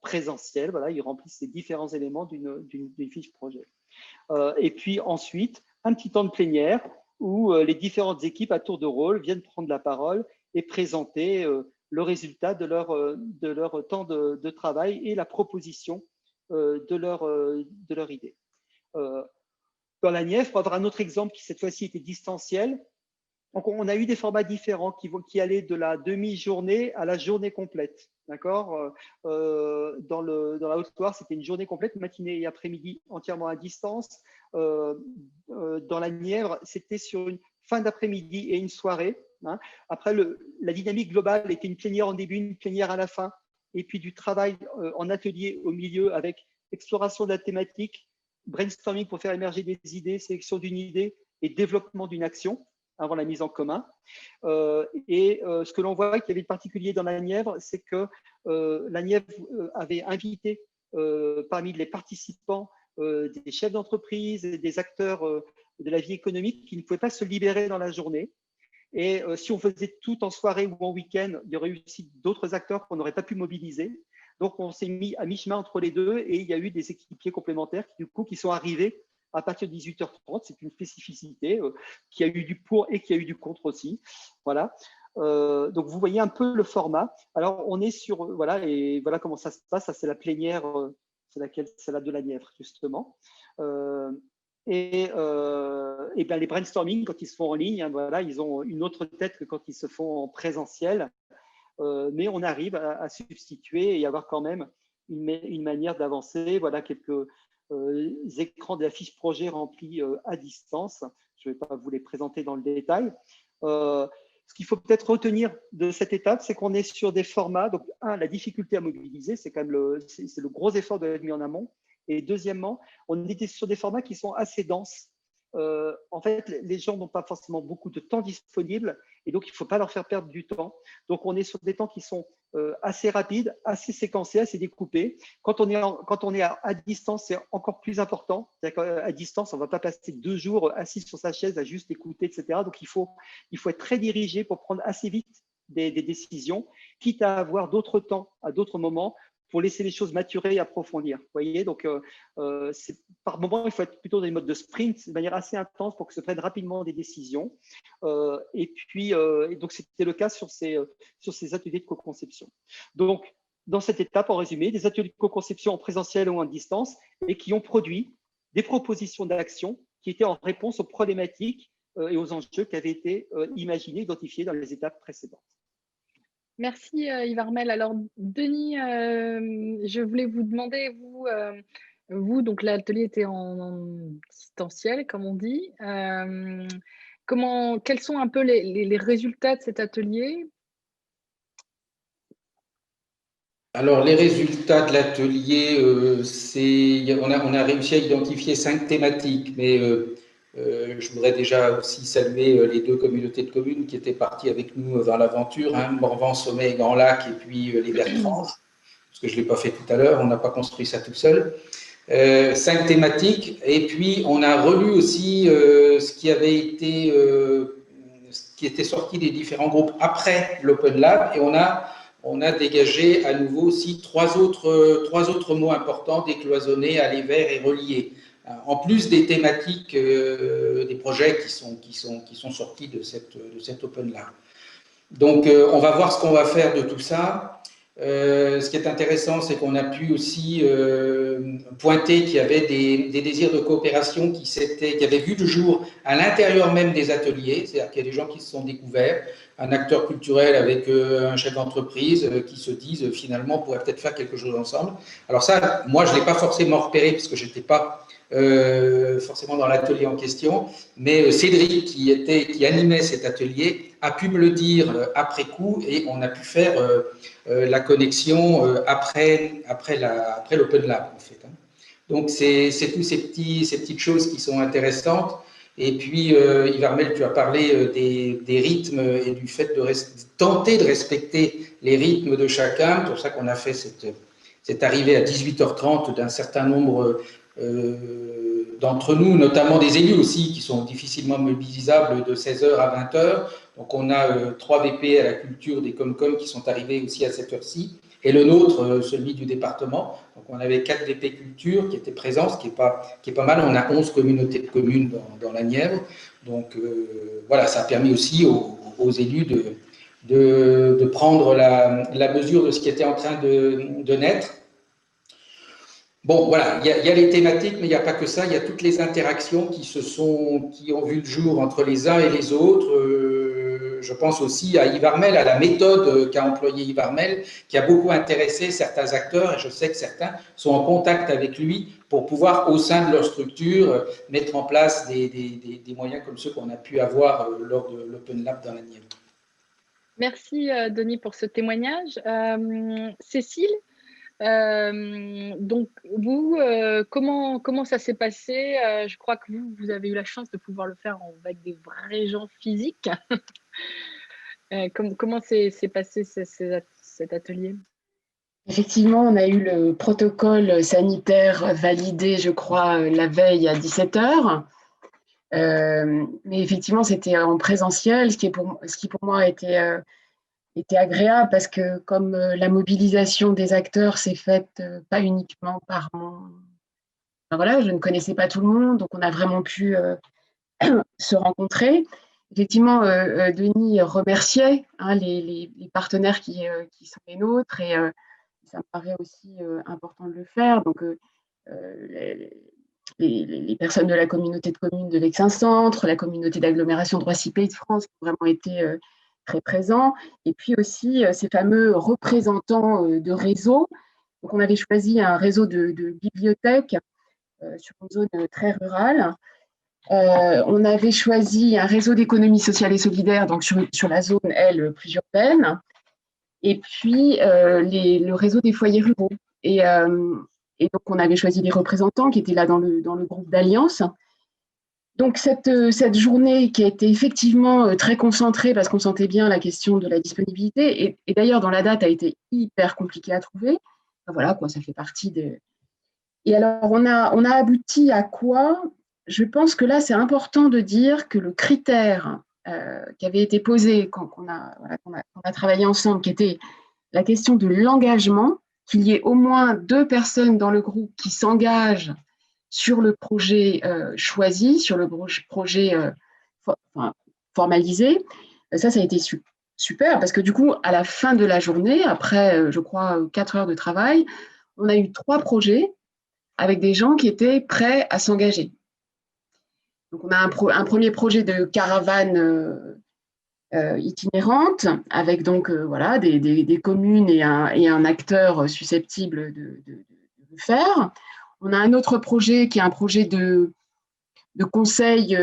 présentiel. Voilà, ils remplissent ces différents éléments d'une fiche projet. Et puis ensuite, un petit temps de plénière où les différentes équipes à tour de rôle viennent prendre la parole et présenter le résultat de leur temps de travail et la proposition de leur idée. Dans la Nièvre, pour avoir un autre exemple qui cette fois-ci était distanciel, donc on a eu des formats différents qui allaient de la demi-journée à la journée complète. D'accord. Dans la Haute-Loire, c'était une journée complète, matinée et après-midi entièrement à distance. Dans la Nièvre, c'était sur une fin d'après-midi et une soirée. Hein. Après, la dynamique globale était une plénière en début, une plénière à la fin, et puis du travail en atelier au milieu avec exploration de la thématique, brainstorming pour faire émerger des idées, sélection d'une idée et développement d'une action avant la mise en commun. Ce que l'on voit qu'il y avait de particulier dans la Nièvre, c'est que la Nièvre avait invité parmi les participants des chefs d'entreprise et des acteurs de la vie économique qui ne pouvaient pas se libérer dans la journée. Et si on faisait tout en soirée ou en week-end, il y aurait eu aussi d'autres acteurs qu'on n'aurait pas pu mobiliser. Donc, on s'est mis à mi-chemin entre les deux et il y a eu des équipiers complémentaires qui sont arrivés à partir de 18h30. C'est une spécificité qui a eu du pour et qui a eu du contre aussi. Voilà. Donc, vous voyez un peu le format. Alors, on est sur… Voilà, et voilà comment ça se passe. Ça, c'est la plénière, c'est la de la Nièvre, justement. Et bien, les brainstorming, quand ils se font en ligne, hein, voilà, ils ont une autre tête que quand ils se font en présentiel. Mais on arrive à substituer et avoir quand même une manière d'avancer. Voilà quelques écrans de la fiche projet remplis à distance. Je ne vais pas vous les présenter dans le détail. Ce qu'il faut peut-être retenir de cette étape, c'est qu'on est sur des formats. Donc, la difficulté à mobiliser, c'est quand même le gros effort de être mis en amont. Et deuxièmement, on était sur des formats qui sont assez denses. En fait, les gens n'ont pas forcément beaucoup de temps disponible et donc il ne faut pas leur faire perdre du temps. Donc, on est sur des temps qui sont assez rapides, assez séquencés, assez découpés. Quand on est à distance, c'est encore plus important. C'est-à-dire qu'à distance, on ne va pas passer 2 jours assis sur sa chaise à juste écouter, etc. Donc, il faut être très dirigé pour prendre assez vite des décisions, quitte à avoir d'autres temps à d'autres moments pour laisser les choses maturer et approfondir. Vous voyez, donc par moment, il faut être plutôt dans les modes de sprint de manière assez intense pour que se prennent rapidement des décisions. Et donc, c'était le cas sur ces ateliers de co-conception. Donc, dans cette étape, en résumé, des ateliers de co-conception en présentiel ou en distance et qui ont produit des propositions d'action qui étaient en réponse aux problématiques et aux enjeux qui avaient été imaginés, identifiés dans les étapes précédentes. Merci Yves Armel. Alors Denis, je voulais vous demander, vous donc l'atelier était en distanciel, comme on dit. Quels sont un peu les résultats de cet atelier? Alors, les résultats de l'atelier, on a réussi à identifier 5 thématiques, mais je voudrais déjà aussi saluer les 2 communautés de communes qui étaient parties avec nous dans l'aventure, hein, Morvan, Sommet et Grand Lac, et puis les Bertranges, parce que je ne l'ai pas fait tout à l'heure, on n'a pas construit ça tout seul. 5 thématiques, et puis on a relu aussi ce qui était sorti des différents groupes après l'Open Lab, et on a dégagé à nouveau aussi 3 autres mots importants, décloisonnés, aller vers et reliés. En plus des thématiques, des projets qui sont sortis de cette Open Lab. Donc, on va voir ce qu'on va faire de tout ça. Ce qui est intéressant, c'est qu'on a pu aussi pointer qu'il y avait des désirs de coopération qui avaient vu le jour à l'intérieur même des ateliers. C'est-à-dire qu'il y a des gens qui se sont découverts, un acteur culturel avec un chef d'entreprise qui se disent finalement on pourrait peut-être faire quelque chose ensemble. Alors ça, moi, je ne l'ai pas forcément repéré parce que je n'étais pas forcément dans l'atelier en question, mais Cédric qui animait cet atelier a pu me le dire après coup et on a pu faire la connexion après l'Open Lab en fait. Donc c'est toutes ces petites choses qui sont intéressantes. Et puis Yves Armel, tu as parlé des rythmes et du fait de tenter de respecter les rythmes de chacun. C'est pour ça qu'on a fait cette arrivée à 18h30 d'un certain nombre d'entre nous, notamment des élus aussi, qui sont difficilement mobilisables de 16h à 20h. Donc, on a 3 VP à la culture des Comcom qui sont arrivés aussi à cette heure-ci, et le nôtre, celui du département. Donc, on avait 4 VP culture qui étaient présents, ce qui est pas mal. On a 11 communautés de communes dans la Nièvre. Donc, voilà, ça a permis aussi aux élus de prendre la mesure de ce qui était en train de naître. Bon, voilà, il y a les thématiques, mais il n'y a pas que ça. Il y a toutes les interactions qui ont vu le jour entre les uns et les autres. Je pense aussi à Yves Armel, à la méthode qu'a employée Yves Armel, qui a beaucoup intéressé certains acteurs, et je sais que certains sont en contact avec lui pour pouvoir, au sein de leur structure, mettre en place des moyens comme ceux qu'on a pu avoir lors de l'Open Lab dans la Nièvre. Merci Denis pour ce témoignage. Cécile, donc vous, comment ça s'est passé? Je crois que vous avez eu la chance de pouvoir le faire avec des vrais gens physiques. Comment s'est passé cet atelier? Effectivement, on a eu le protocole sanitaire validé, je crois, la veille à 17h. Mais effectivement, c'était en présentiel, ce qui pour moi était agréable parce que comme la mobilisation des acteurs s'est faite pas uniquement par enfin, voilà, je ne connaissais pas tout le monde, donc on a vraiment pu se rencontrer. Effectivement, Denis remerciait les partenaires qui sont les nôtres et ça me paraît aussi important de le faire. Donc, les personnes de la communauté de communes de Vexin-Centre, la communauté d'agglomération Droit-6 Pays de France qui ont vraiment été très présents, et puis aussi ces fameux représentants de réseaux. Donc, on avait choisi un réseau de bibliothèques sur une zone très rurale. On avait choisi un réseau d'économie sociale et solidaire, donc sur la zone, elle, plus urbaine, et puis le réseau des foyers ruraux. Et donc, on avait choisi les représentants qui étaient là dans le groupe d'Alliance. Donc, cette journée qui a été effectivement très concentrée parce qu'on sentait bien la question de la disponibilité, et d'ailleurs, dans la date, a été hyper compliquée à trouver. Enfin, voilà, quoi, ça fait partie des… Et alors, on a abouti à quoi ? Je pense que là, c'est important de dire que le critère qui avait été posé quand on a travaillé ensemble, qui était la question de l'engagement, qu'il y ait au moins 2 personnes dans le groupe qui s'engagent sur le projet choisi, sur le projet formalisé. Ça a été super parce que du coup, à la fin de la journée, après, je crois, 4 heures de travail, on a eu 3 projets avec des gens qui étaient prêts à s'engager. Donc, on a un premier projet de caravane itinérante avec donc voilà, des communes et un acteur susceptible de le faire. On a un autre projet qui est un projet de conseil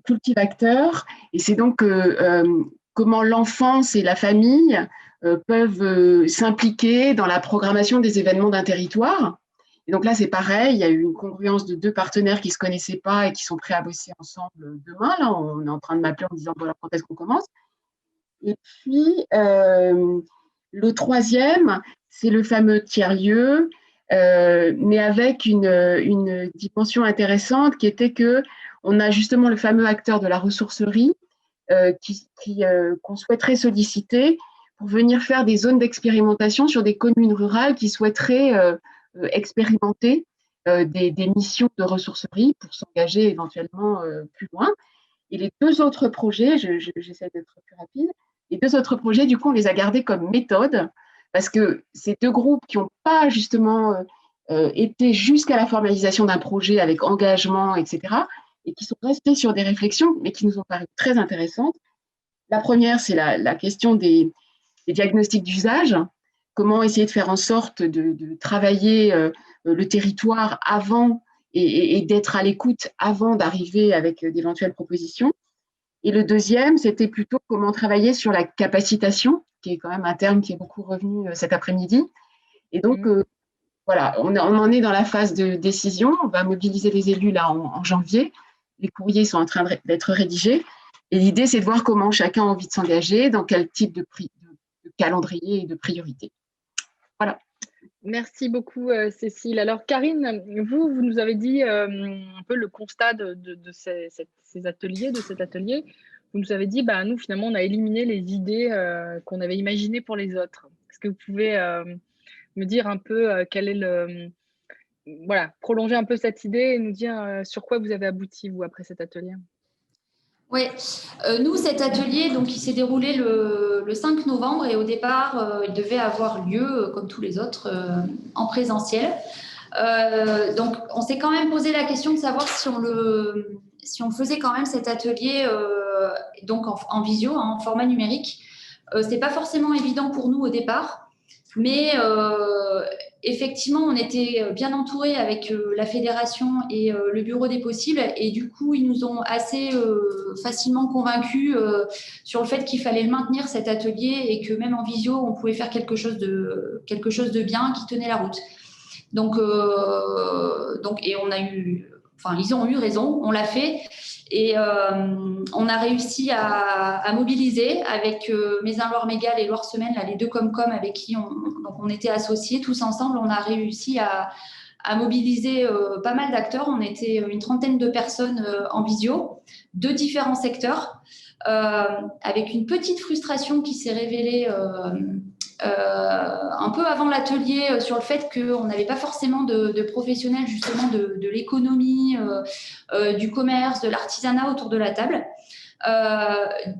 cultivateur, et c'est donc comment l'enfance et la famille peuvent s'impliquer dans la programmation des événements d'un territoire. Et donc là, c'est pareil, il y a eu une congruence de 2 partenaires qui ne se connaissaient pas et qui sont prêts à bosser ensemble demain. Là, on est en train de m'appeler en disant voilà, quand est-ce qu'on commence. Et puis, le troisième, c'est le fameux tiers-lieu, mais avec une dimension intéressante qui était qu'on a justement le fameux acteur de la ressourcerie qu'on souhaiterait solliciter pour venir faire des zones d'expérimentation sur des communes rurales qui souhaiteraient expérimenter des missions de ressourcerie pour s'engager éventuellement plus loin. Et les 2 autres projets, j'essaie d'être plus rapide, les 2 autres projets, du coup, on les a gardés comme méthode parce que ces 2 groupes qui n'ont pas justement été jusqu'à la formalisation d'un projet avec engagement, etc., et qui sont restés sur des réflexions, mais qui nous ont paru très intéressantes. La première, c'est la question des diagnostics d'usage. Comment essayer de faire en sorte de travailler le territoire avant et d'être à l'écoute avant d'arriver avec d'éventuelles propositions. Et le deuxième, c'était plutôt comment travailler sur la capacitation, qui est quand même un terme qui est beaucoup revenu cet après-midi. Et donc, voilà, on en est dans la phase de décision. On va mobiliser les élus là en janvier. Les courriers sont en train d'être rédigés. Et l'idée, c'est de voir comment chacun a envie de s'engager, dans quel type de calendrier et de priorité. Voilà. Merci beaucoup, Cécile. Alors, Karine, vous nous avez dit un peu le constat de ces ateliers, de cet atelier. Vous nous avez dit, nous, finalement, on a éliminé les idées qu'on avait imaginées pour les autres. Est-ce que vous pouvez me dire un peu quel est voilà, prolonger un peu cette idée et nous dire sur quoi vous avez abouti, vous, après cet atelier? Oui, nous, cet atelier, donc, il s'est déroulé le 5 novembre et au départ, il devait avoir lieu, comme tous les autres, en présentiel. Donc, on s'est quand même posé la question de savoir si on faisait quand même cet atelier donc en visio, en format numérique. C'est pas forcément évident pour nous au départ, mais effectivement, on était bien entourés avec la fédération et le bureau des possibles, et du coup, ils nous ont assez facilement convaincus sur le fait qu'il fallait le maintenir, cet atelier, et que même en visio, on pouvait faire quelque chose de bien qui tenait la route. Donc, et on a eu, enfin, ils ont eu raison, on l'a fait. Et on a réussi à mobiliser avec Mézin Loire Mégal et Loire Semaine, là, les 2 Comcom avec qui on était associés tous ensemble. On a réussi à a mobilisé pas mal d'acteurs. On était une trentaine de personnes en visio, de différents secteurs, avec une petite frustration qui s'est révélée un peu avant l'atelier sur le fait qu'on n'avait pas forcément de professionnels justement de l'économie, du commerce, de l'artisanat autour de la table.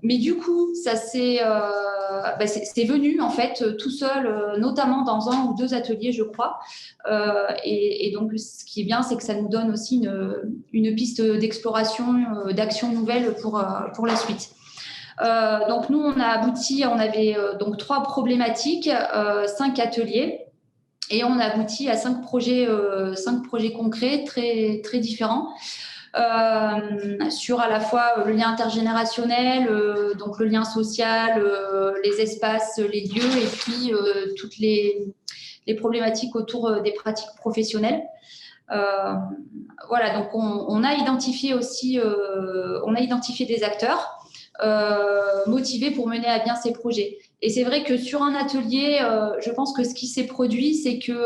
Mais du coup, ça c'est venu en fait tout seul, notamment dans 1 ou 2 ateliers, je crois. Et donc, ce qui est bien, c'est que ça nous donne aussi une piste d'exploration, d'action nouvelle pour la suite. Donc, nous, on avait donc 3 problématiques, 5 ateliers. Et on a abouti à 5 projets concrets très, très différents. Sur à la fois le lien intergénérationnel, donc le lien social, les espaces, les lieux, et puis toutes les problématiques autour des pratiques professionnelles. Voilà, donc on a identifié aussi, des acteurs motivés pour mener à bien ces projets. Et c'est vrai que sur un atelier, je pense que ce qui s'est produit, c'est que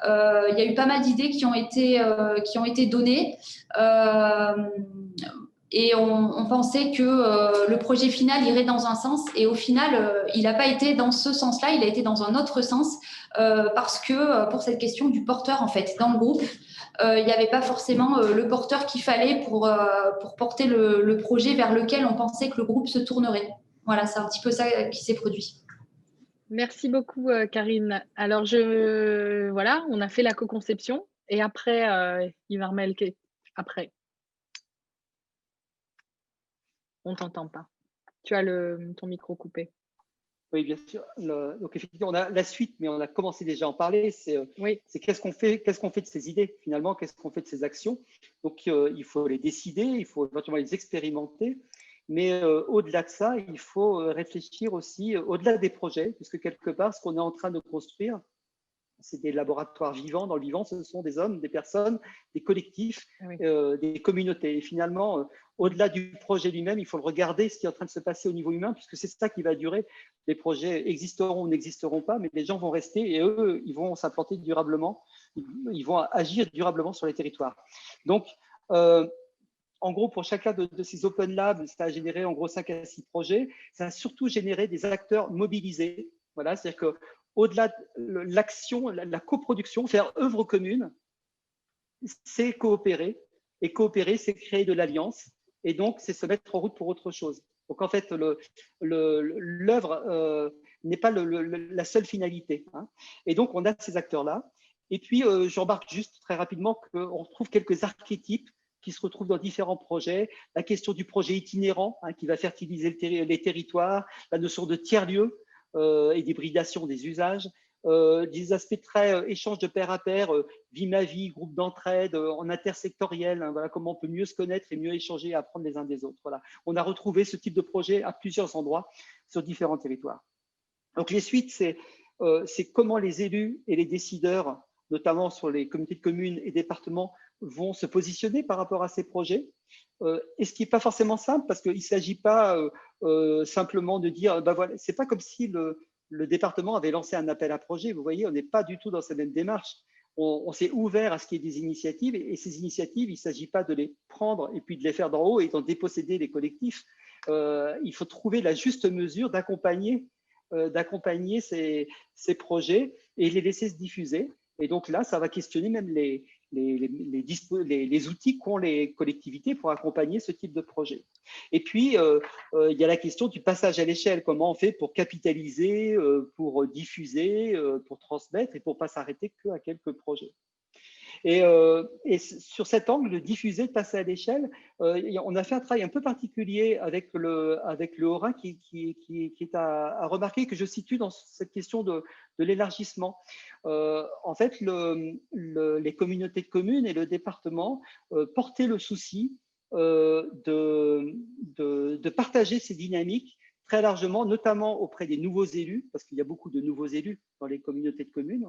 il y a eu pas mal d'idées qui ont été données, et on pensait que le projet final irait dans un sens, et au final, il n'a pas été dans ce sens-là, il a été dans un autre sens, parce que pour cette question du porteur, en fait, dans le groupe, il n'y avait pas forcément le porteur qu'il fallait pour porter le projet vers lequel on pensait que le groupe se tournerait. Voilà, c'est un petit peu ça qui s'est produit. Merci beaucoup, Karine. Alors, voilà, on a fait la co-conception. Et après, Yves Armel, après. On ne t'entend pas. Tu as ton micro coupé. Oui, bien sûr. Donc, effectivement, on a la suite, mais on a commencé déjà à en parler. C'est Oui. qu'est-ce qu'on fait de ces idées, finalement, qu'est-ce qu'on fait de ces actions. Donc, il faut les décider, il faut éventuellement les expérimenter. Mais au-delà de ça, il faut réfléchir aussi au-delà des projets, puisque quelque part, ce qu'on est en train de construire, c'est des laboratoires vivants. Dans le vivant, ce sont des hommes, des personnes, des collectifs, Oui. des communautés. Et finalement, au-delà du projet lui-même, il faut le regarder, ce qui est en train de se passer au niveau humain, puisque c'est ça qui va durer. Les projets existeront ou n'existeront pas, mais les gens vont rester et eux, ils vont s'implanter durablement, ils vont agir durablement sur les territoires. Donc, en gros, pour chacun de ces Open Labs, ça a généré en gros 5 à 6 projets. Ça a surtout généré des acteurs mobilisés. Voilà, c'est-à-dire qu'au-delà de l'action, la coproduction, faire œuvre commune, c'est coopérer. Et coopérer, c'est créer de l'alliance. Et donc, c'est se mettre en route pour autre chose. Donc, en fait, l'œuvre n'est pas la seule finalité. Hein. Et donc, on a ces acteurs-là. Et puis, je remarque juste très rapidement qu'on retrouve quelques archétypes qui se retrouvent dans différents projets. La question du projet itinérant, hein, qui va fertiliser les territoires, la notion de tiers-lieu et d'hybridation des usages, des aspects très échange de pair à pair, vie ma vie, groupe d'entraide, en intersectoriel, hein, voilà, comment on peut mieux se connaître et mieux échanger et apprendre les uns des autres. Voilà. On a retrouvé ce type de projet à plusieurs endroits sur différents territoires. Donc les suites, c'est comment les élus et les décideurs, notamment sur les communautés de communes et départements, vont se positionner par rapport à ces projets. Et ce qui n'est pas forcément simple, parce qu'il ne s'agit pas simplement de dire, ben voilà, c'est pas comme si le département avait lancé un appel à projet. Vous voyez, on n'est pas du tout dans cette même démarche. On s'est ouvert à ce qu'il y ait des initiatives, et ces initiatives, il ne s'agit pas de les prendre et puis de les faire d'en haut et d'en déposséder les collectifs. Il faut trouver la juste mesure d'accompagner ces projets et les laisser se diffuser. Et donc là, ça va questionner même les outils qu'ont les collectivités pour accompagner ce type de projet. Et puis, il y a la question du passage à l'échelle. Comment on fait pour capitaliser, pour diffuser, pour transmettre et pour ne pas s'arrêter qu'à quelques projets. Et sur cet angle de diffuser, de passer à l'échelle, on a fait un travail un peu particulier avec le Haut-Rhin qui est à remarquer, que je situe dans cette question de l'élargissement. En fait, les communautés de communes et le département portaient le souci de partager ces dynamiques très largement, notamment auprès des nouveaux élus, parce qu'il y a beaucoup de nouveaux élus dans les communautés de communes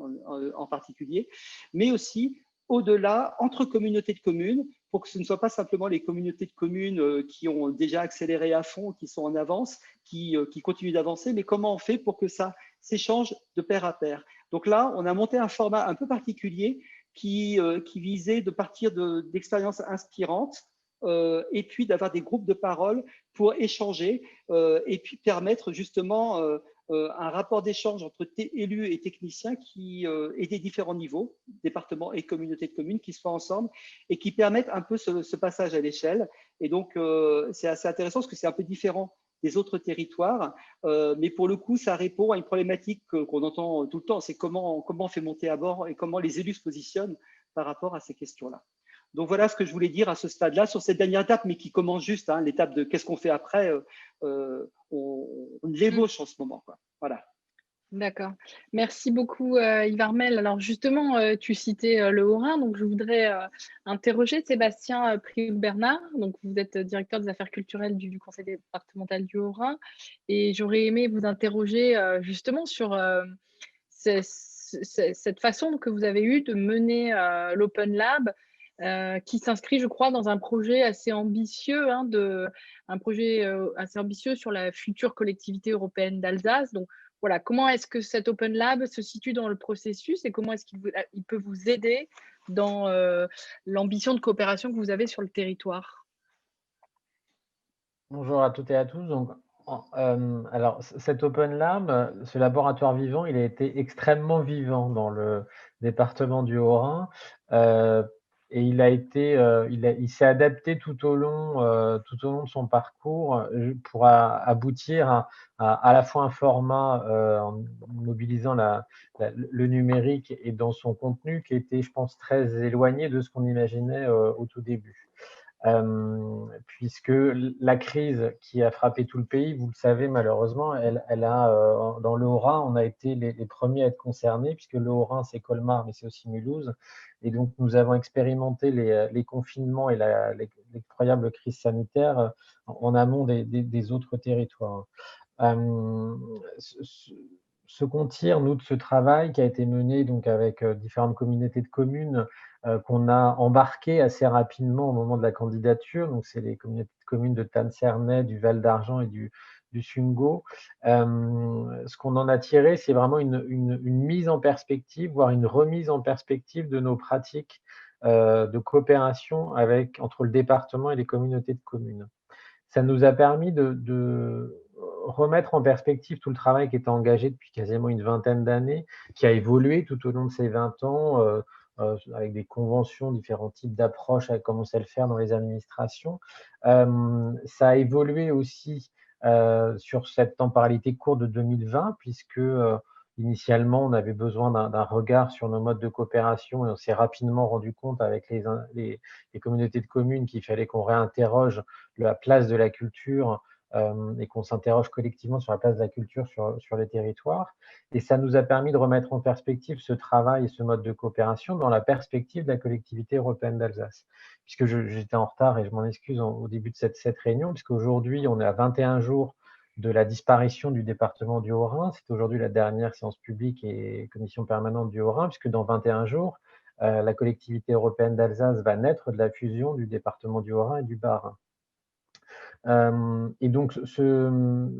en particulier, mais aussi au-delà, entre communautés de communes, pour que ce ne soit pas simplement les communautés de communes qui ont déjà accéléré à fond, qui sont en avance, qui continuent d'avancer, mais comment on fait pour que ça s'échange de pair à pair. Donc là, on a monté un format un peu particulier qui visait de partir d'expériences inspirantes et puis d'avoir des groupes de parole pour échanger et puis permettre justement un rapport d'échange entre élus et techniciens et des différents niveaux, départements et communautés de communes, qui se font ensemble et qui permettent un peu ce passage à l'échelle. Et donc, c'est assez intéressant parce que c'est un peu différent des autres territoires, mais pour le coup, ça répond à une problématique qu'on entend tout le temps, c'est comment on fait monter à bord et comment les élus se positionnent par rapport à ces questions-là. Donc voilà ce que je voulais dire à ce stade-là, sur cette dernière étape, mais qui commence juste, hein, l'étape de qu'est-ce qu'on fait après, on l'ébauche en ce moment, quoi. Voilà. D'accord. Merci beaucoup, Yves Armel. Alors justement, tu citais le Haut-Rhin, donc je voudrais interroger Sébastien Priou-Bernard. Donc vous êtes directeur des affaires culturelles du Conseil départemental du Haut-Rhin, et j'aurais aimé vous interroger justement sur cette façon que vous avez eue de mener l'Open Lab, qui s'inscrit, je crois, dans un projet assez ambitieux, hein, un projet assez ambitieux sur la future collectivité européenne d'Alsace. Donc voilà, comment est-ce que cet Open Lab se situe dans le processus et comment est-ce qu'il peut vous aider dans l'ambition de coopération que vous avez sur le territoire? Bonjour à toutes et à tous. Donc, alors, cet Open Lab, ce laboratoire vivant, il a été extrêmement vivant dans le département du Haut-Rhin. Et il s'est adapté tout au long de son parcours pour aboutir à la fois un format en mobilisant le numérique et dans son contenu qui était, je pense, très éloigné de ce qu'on imaginait au tout début. Puisque la crise qui a frappé tout le pays, vous le savez malheureusement, dans le Haut-Rhin, on a été les premiers à être concernés, puisque le Haut-Rhin, c'est Colmar, mais c'est aussi Mulhouse. Et donc, nous avons expérimenté les confinements et l'effroyable crise sanitaire en amont des autres territoires. Ce qu'on tire, nous, de ce travail qui a été mené donc, avec différentes communautés de communes qu'on a embarquées assez rapidement au moment de la candidature, donc c'est les communautés de communes de Tannes-Cernay, du Val d'Argent et du Sungo. Ce qu'on en a tiré, c'est vraiment une mise en perspective, voire une remise en perspective de nos pratiques de coopération entre le département et les communautés de communes. Ça nous a permis de remettre en perspective tout le travail qui était engagé depuis quasiment une vingtaine d'années, qui a évolué tout au long de ces 20 ans, avec des conventions, différents types d'approches, à commencer à le faire dans les administrations. Ça a évolué aussi sur cette temporalité courte de 2020, puisque initialement, on avait besoin d'un regard sur nos modes de coopération et on s'est rapidement rendu compte avec les communautés de communes qu'il fallait qu'on réinterroge la place de la culture et qu'on s'interroge collectivement sur la place de la culture sur les territoires. Et ça nous a permis de remettre en perspective ce travail et ce mode de coopération dans la perspective de la collectivité européenne d'Alsace. Puisque j'étais en retard et je m'en excuse au début de cette réunion, puisqu'aujourd'hui, on est à 21 jours de la disparition du département du Haut-Rhin. C'est aujourd'hui la dernière séance publique et commission permanente du Haut-Rhin, puisque dans 21 jours, la collectivité européenne d'Alsace va naître de la fusion du département du Haut-Rhin et du Bas-Rhin. Et donc,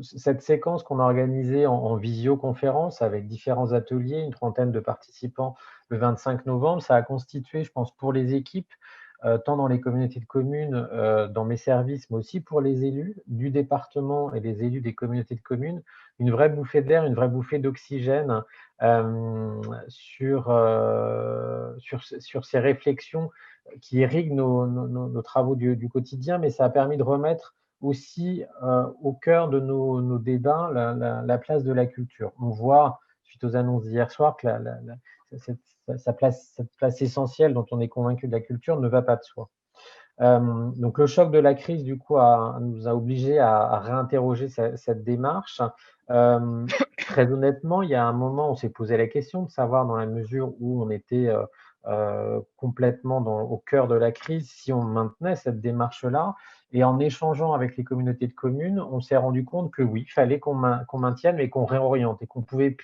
cette séquence qu'on a organisée en visioconférence avec différents ateliers, une trentaine de participants le 25 novembre, ça a constitué, je pense, pour les équipes, tant dans les communautés de communes, dans mes services, mais aussi pour les élus du département et les élus des communautés de communes, une vraie bouffée d'air, une vraie bouffée d'oxygène sur ces réflexions qui irriguent nos travaux du quotidien, mais ça a permis de remettre aussi au cœur de nos débats la place de la culture. On voit, suite aux annonces d'hier soir, que cette place essentielle dont on est convaincu de la culture ne va pas de soi. Donc le choc de la crise, du coup, nous a obligés à réinterroger cette démarche. Très honnêtement, il y a un moment, on s'est posé la question de savoir, dans la mesure où on était complètement au cœur de la crise, si on maintenait cette démarche-là. Et en échangeant avec les communautés de communes, on s'est rendu compte que oui, il fallait qu'on maintienne, mais qu'on réoriente et qu'on pouvait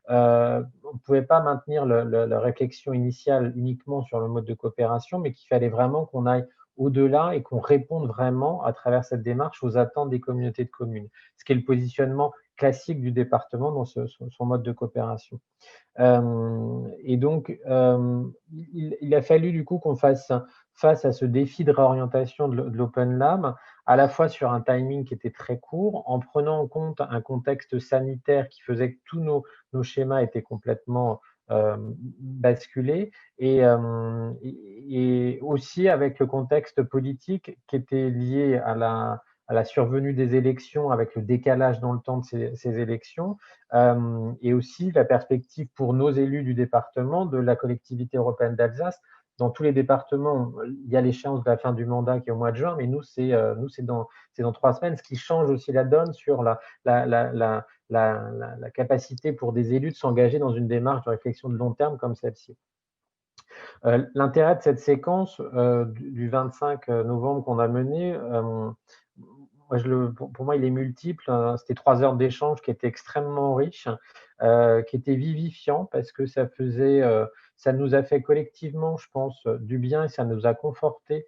pas maintenir la réflexion initiale uniquement sur le mode de coopération, mais qu'il fallait vraiment qu'on aille au-delà et qu'on réponde vraiment à travers cette démarche aux attentes des communautés de communes. Ce qui est le positionnement classique du département dans son mode de coopération. Et donc, il a fallu du coup qu'on fasse face à ce défi de réorientation de l'Open Lab, à la fois sur un timing qui était très court, en prenant en compte un contexte sanitaire qui faisait que tous nos schémas étaient complètement basculés, et aussi avec le contexte politique qui était lié à la survenue des élections, avec le décalage dans le temps de ces élections, et aussi la perspective pour nos élus du département de la collectivité européenne d'Alsace. Dans tous les départements, il y a l'échéance de la fin du mandat qui est au mois de juin, mais nous, c'est dans 3 semaines, ce qui change aussi la donne sur la capacité pour des élus de s'engager dans une démarche de réflexion de long terme comme celle-ci. L'intérêt de cette séquence du 25 novembre qu'on a menée, pour moi, il est multiple. C'était 3 heures d'échange qui étaient extrêmement riches, qui étaient vivifiants parce que ça nous a fait collectivement, je pense, du bien, et ça nous a conforté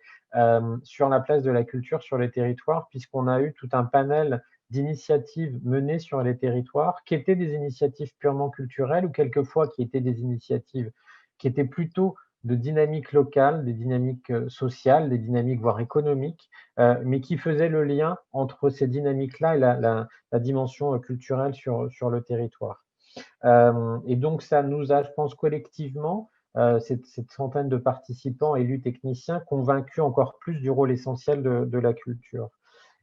sur la place de la culture sur les territoires, puisqu'on a eu tout un panel d'initiatives menées sur les territoires, qui étaient des initiatives purement culturelles ou quelquefois qui étaient des initiatives qui étaient plutôt de dynamiques locales, des dynamiques sociales, des dynamiques voire économiques, mais qui faisaient le lien entre ces dynamiques-là et la dimension culturelle sur le territoire. Et donc, ça nous a, je pense, collectivement, cette centaine de participants, élus, techniciens, convaincus encore plus du rôle essentiel de la culture.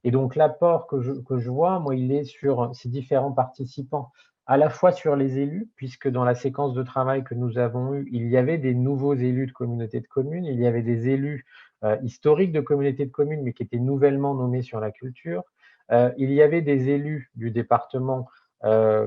Et donc, l'apport que je vois, moi, il est sur ces différents participants, à la fois sur les élus, puisque dans la séquence de travail que nous avons eue, il y avait des nouveaux élus de communautés de communes, il y avait des élus historiques de communautés de communes, mais qui étaient nouvellement nommés sur la culture. Il y avait des élus du département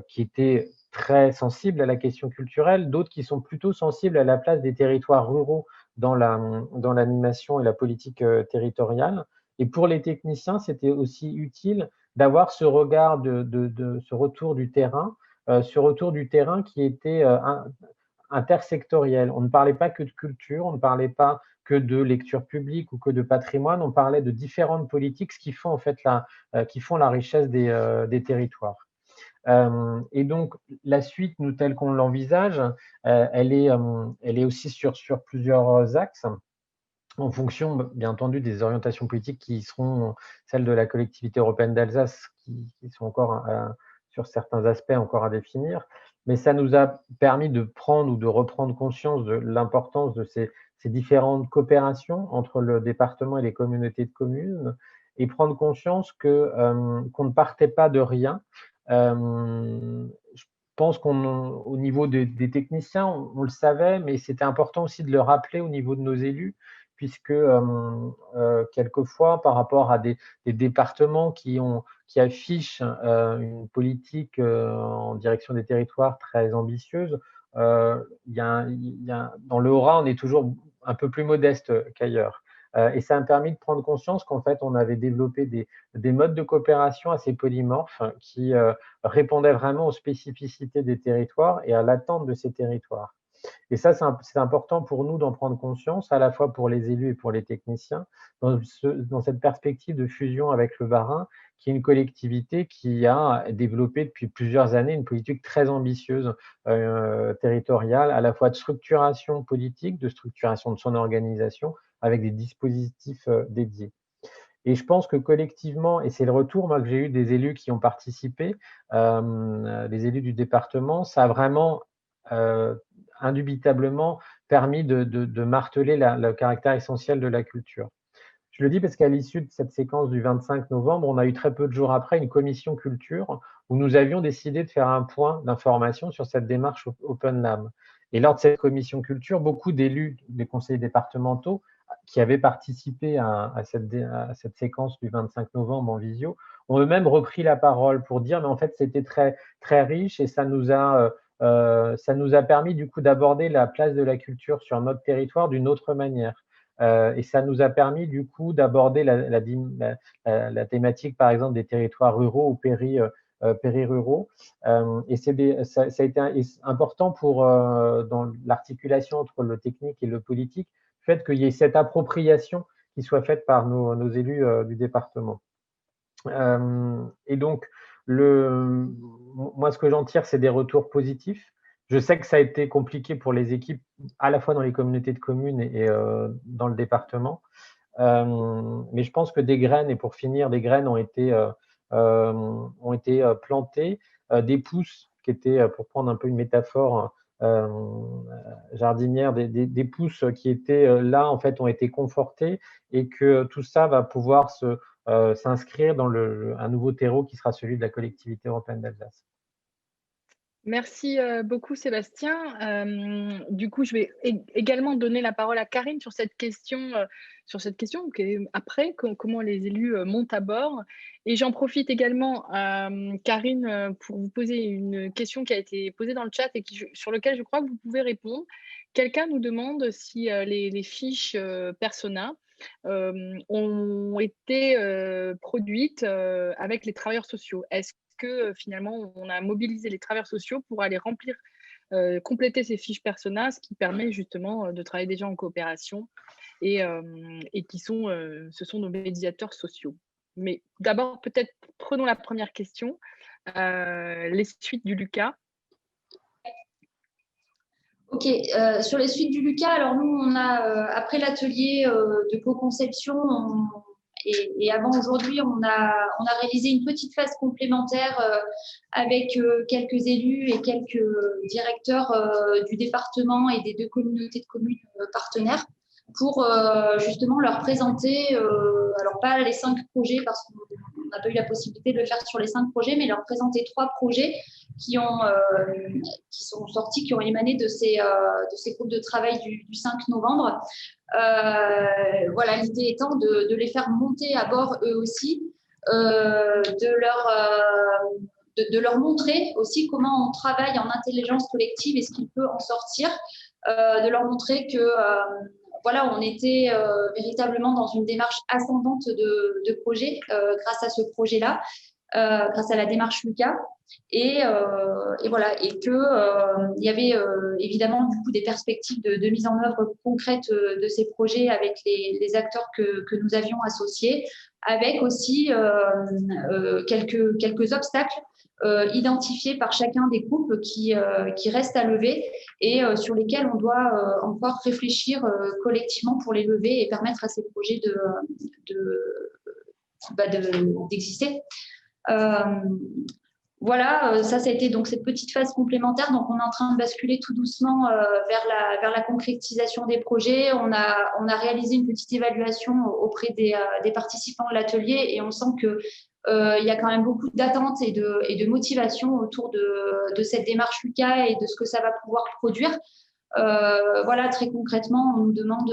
qui étaient très sensibles à la question culturelle, d'autres qui sont plutôt sensibles à la place des territoires ruraux dans l'animation et la politique territoriale. Et pour les techniciens, c'était aussi utile d'avoir ce regard ce retour du terrain, qui était intersectoriel. On ne parlait pas que de culture, on ne parlait pas que de lecture publique ou que de patrimoine, on parlait de différentes politiques, ce qui font en fait qui font la richesse des territoires. Et donc, la suite, nous, telle qu'on l'envisage, elle est aussi sur plusieurs axes, en fonction, bien entendu, des orientations politiques qui seront celles de la collectivité européenne d'Alsace, qui sont encore, sur certains aspects, encore à définir. Mais ça nous a permis de prendre ou de reprendre conscience de l'importance de ces différentes coopérations entre le département et les communautés de communes, et prendre conscience qu'on ne partait pas de rien. Je pense qu'au niveau des techniciens, on le savait, mais c'était important aussi de le rappeler au niveau de nos élus, puisque quelquefois, par rapport à des départements qui affichent une politique en direction des territoires très ambitieuse, dans le Haut-Rhin, on est toujours un peu plus modeste qu'ailleurs. Et ça a permis de prendre conscience qu'en fait, on avait développé des modes de coopération assez polymorphes qui répondaient vraiment aux spécificités des territoires et à l'attente de ces territoires. Et ça, c'est important pour nous d'en prendre conscience, à la fois pour les élus et pour les techniciens, dans cette perspective de fusion avec le Bas-Rhin, qui est une collectivité qui a développé depuis plusieurs années une politique très ambitieuse territoriale, à la fois de structuration politique, de structuration de son organisation, avec des dispositifs dédiés. Et je pense que collectivement, et c'est le retour moi, que j'ai eu des élus qui ont participé, des élus du département, ça a vraiment indubitablement permis de marteler le caractère essentiel de la culture. Je le dis parce qu'à l'issue de cette séquence du 25 novembre, on a eu très peu de jours après une commission culture où nous avions décidé de faire un point d'information sur cette démarche Open Lab. Et lors de cette commission culture, beaucoup d'élus des conseillers départementaux qui avaient participé à cette séquence du 25 novembre en visio ont eux-mêmes repris la parole pour dire mais en fait c'était très, très riche et ça nous a permis du coup d'aborder la place de la culture sur notre territoire d'une autre manière. Et ça nous a permis du coup d'aborder la thématique par exemple des territoires ruraux ou périruraux. Et ça a été important dans l'articulation entre le technique et le politique, le fait qu'il y ait cette appropriation qui soit faite par nos élus du département. Et donc, Moi, ce que j'en tire, c'est des retours positifs. Je sais que ça a été compliqué pour les équipes, à la fois dans les communautés de communes et dans le département. Mais je pense que des graines, et pour finir, des graines ont été plantées, des pousses qui étaient, pour prendre un peu une métaphore jardinière, des pousses qui étaient là, en fait, ont été confortées, et que tout ça va pouvoir s'inscrire dans un nouveau terreau qui sera celui de la collectivité européenne d'Alsace. Merci beaucoup Sébastien. Du coup, je vais également donner la parole à Karine sur cette question qui est après, comment les élus montent à bord. Et j'en profite également, Karine, pour vous poser une question qui a été posée dans le chat et sur laquelle je crois que vous pouvez répondre. Quelqu'un nous demande si les fiches persona ont été produites avec les travailleurs sociaux. Est-ce que finalement on a mobilisé les travailleurs sociaux pour aller remplir, compléter ces fiches persona, ce qui permet justement de travailler déjà en coopération et qui sont, ce sont nos médiateurs sociaux. Mais d'abord, peut-être prenons la première question, les suites du LUCA. Ok, sur les suites du LUCA, alors nous, on a, après l'atelier de co-conception, et avant aujourd'hui, on a réalisé une petite phase complémentaire avec quelques élus et quelques directeurs du département et des 2 communautés de communes partenaires pour justement leur présenter, alors pas les 5 projets parce qu'on n'a pas eu la possibilité de le faire sur les 5 projets, mais leur présenter 3 projets qui sont sortis, qui ont émané de ces groupes de travail du 5 novembre. Voilà, l'idée étant de les faire monter à bord eux aussi, de leur montrer aussi comment on travaille en intelligence collective et ce qu'il peut en sortir, de leur montrer que voilà, on était véritablement dans une démarche ascendante de projet grâce à ce projet-là, grâce à la démarche LUCA. Et voilà, et que il y avait évidemment du coup des perspectives de mise en œuvre concrète de ces projets avec les acteurs que nous avions associés, avec aussi quelques obstacles identifiés par chacun des groupes qui restent à lever et sur lesquels on doit encore réfléchir collectivement pour les lever et permettre à ces projets d'exister. Voilà, ça a été donc cette petite phase complémentaire. Donc, on est en train de basculer tout doucement vers la concrétisation des projets. On a réalisé une petite évaluation auprès des participants de l'atelier et on sent que il y a quand même beaucoup d'attentes et de motivation autour de cette démarche LUCA et de ce que ça va pouvoir produire. Voilà, très concrètement, on nous demande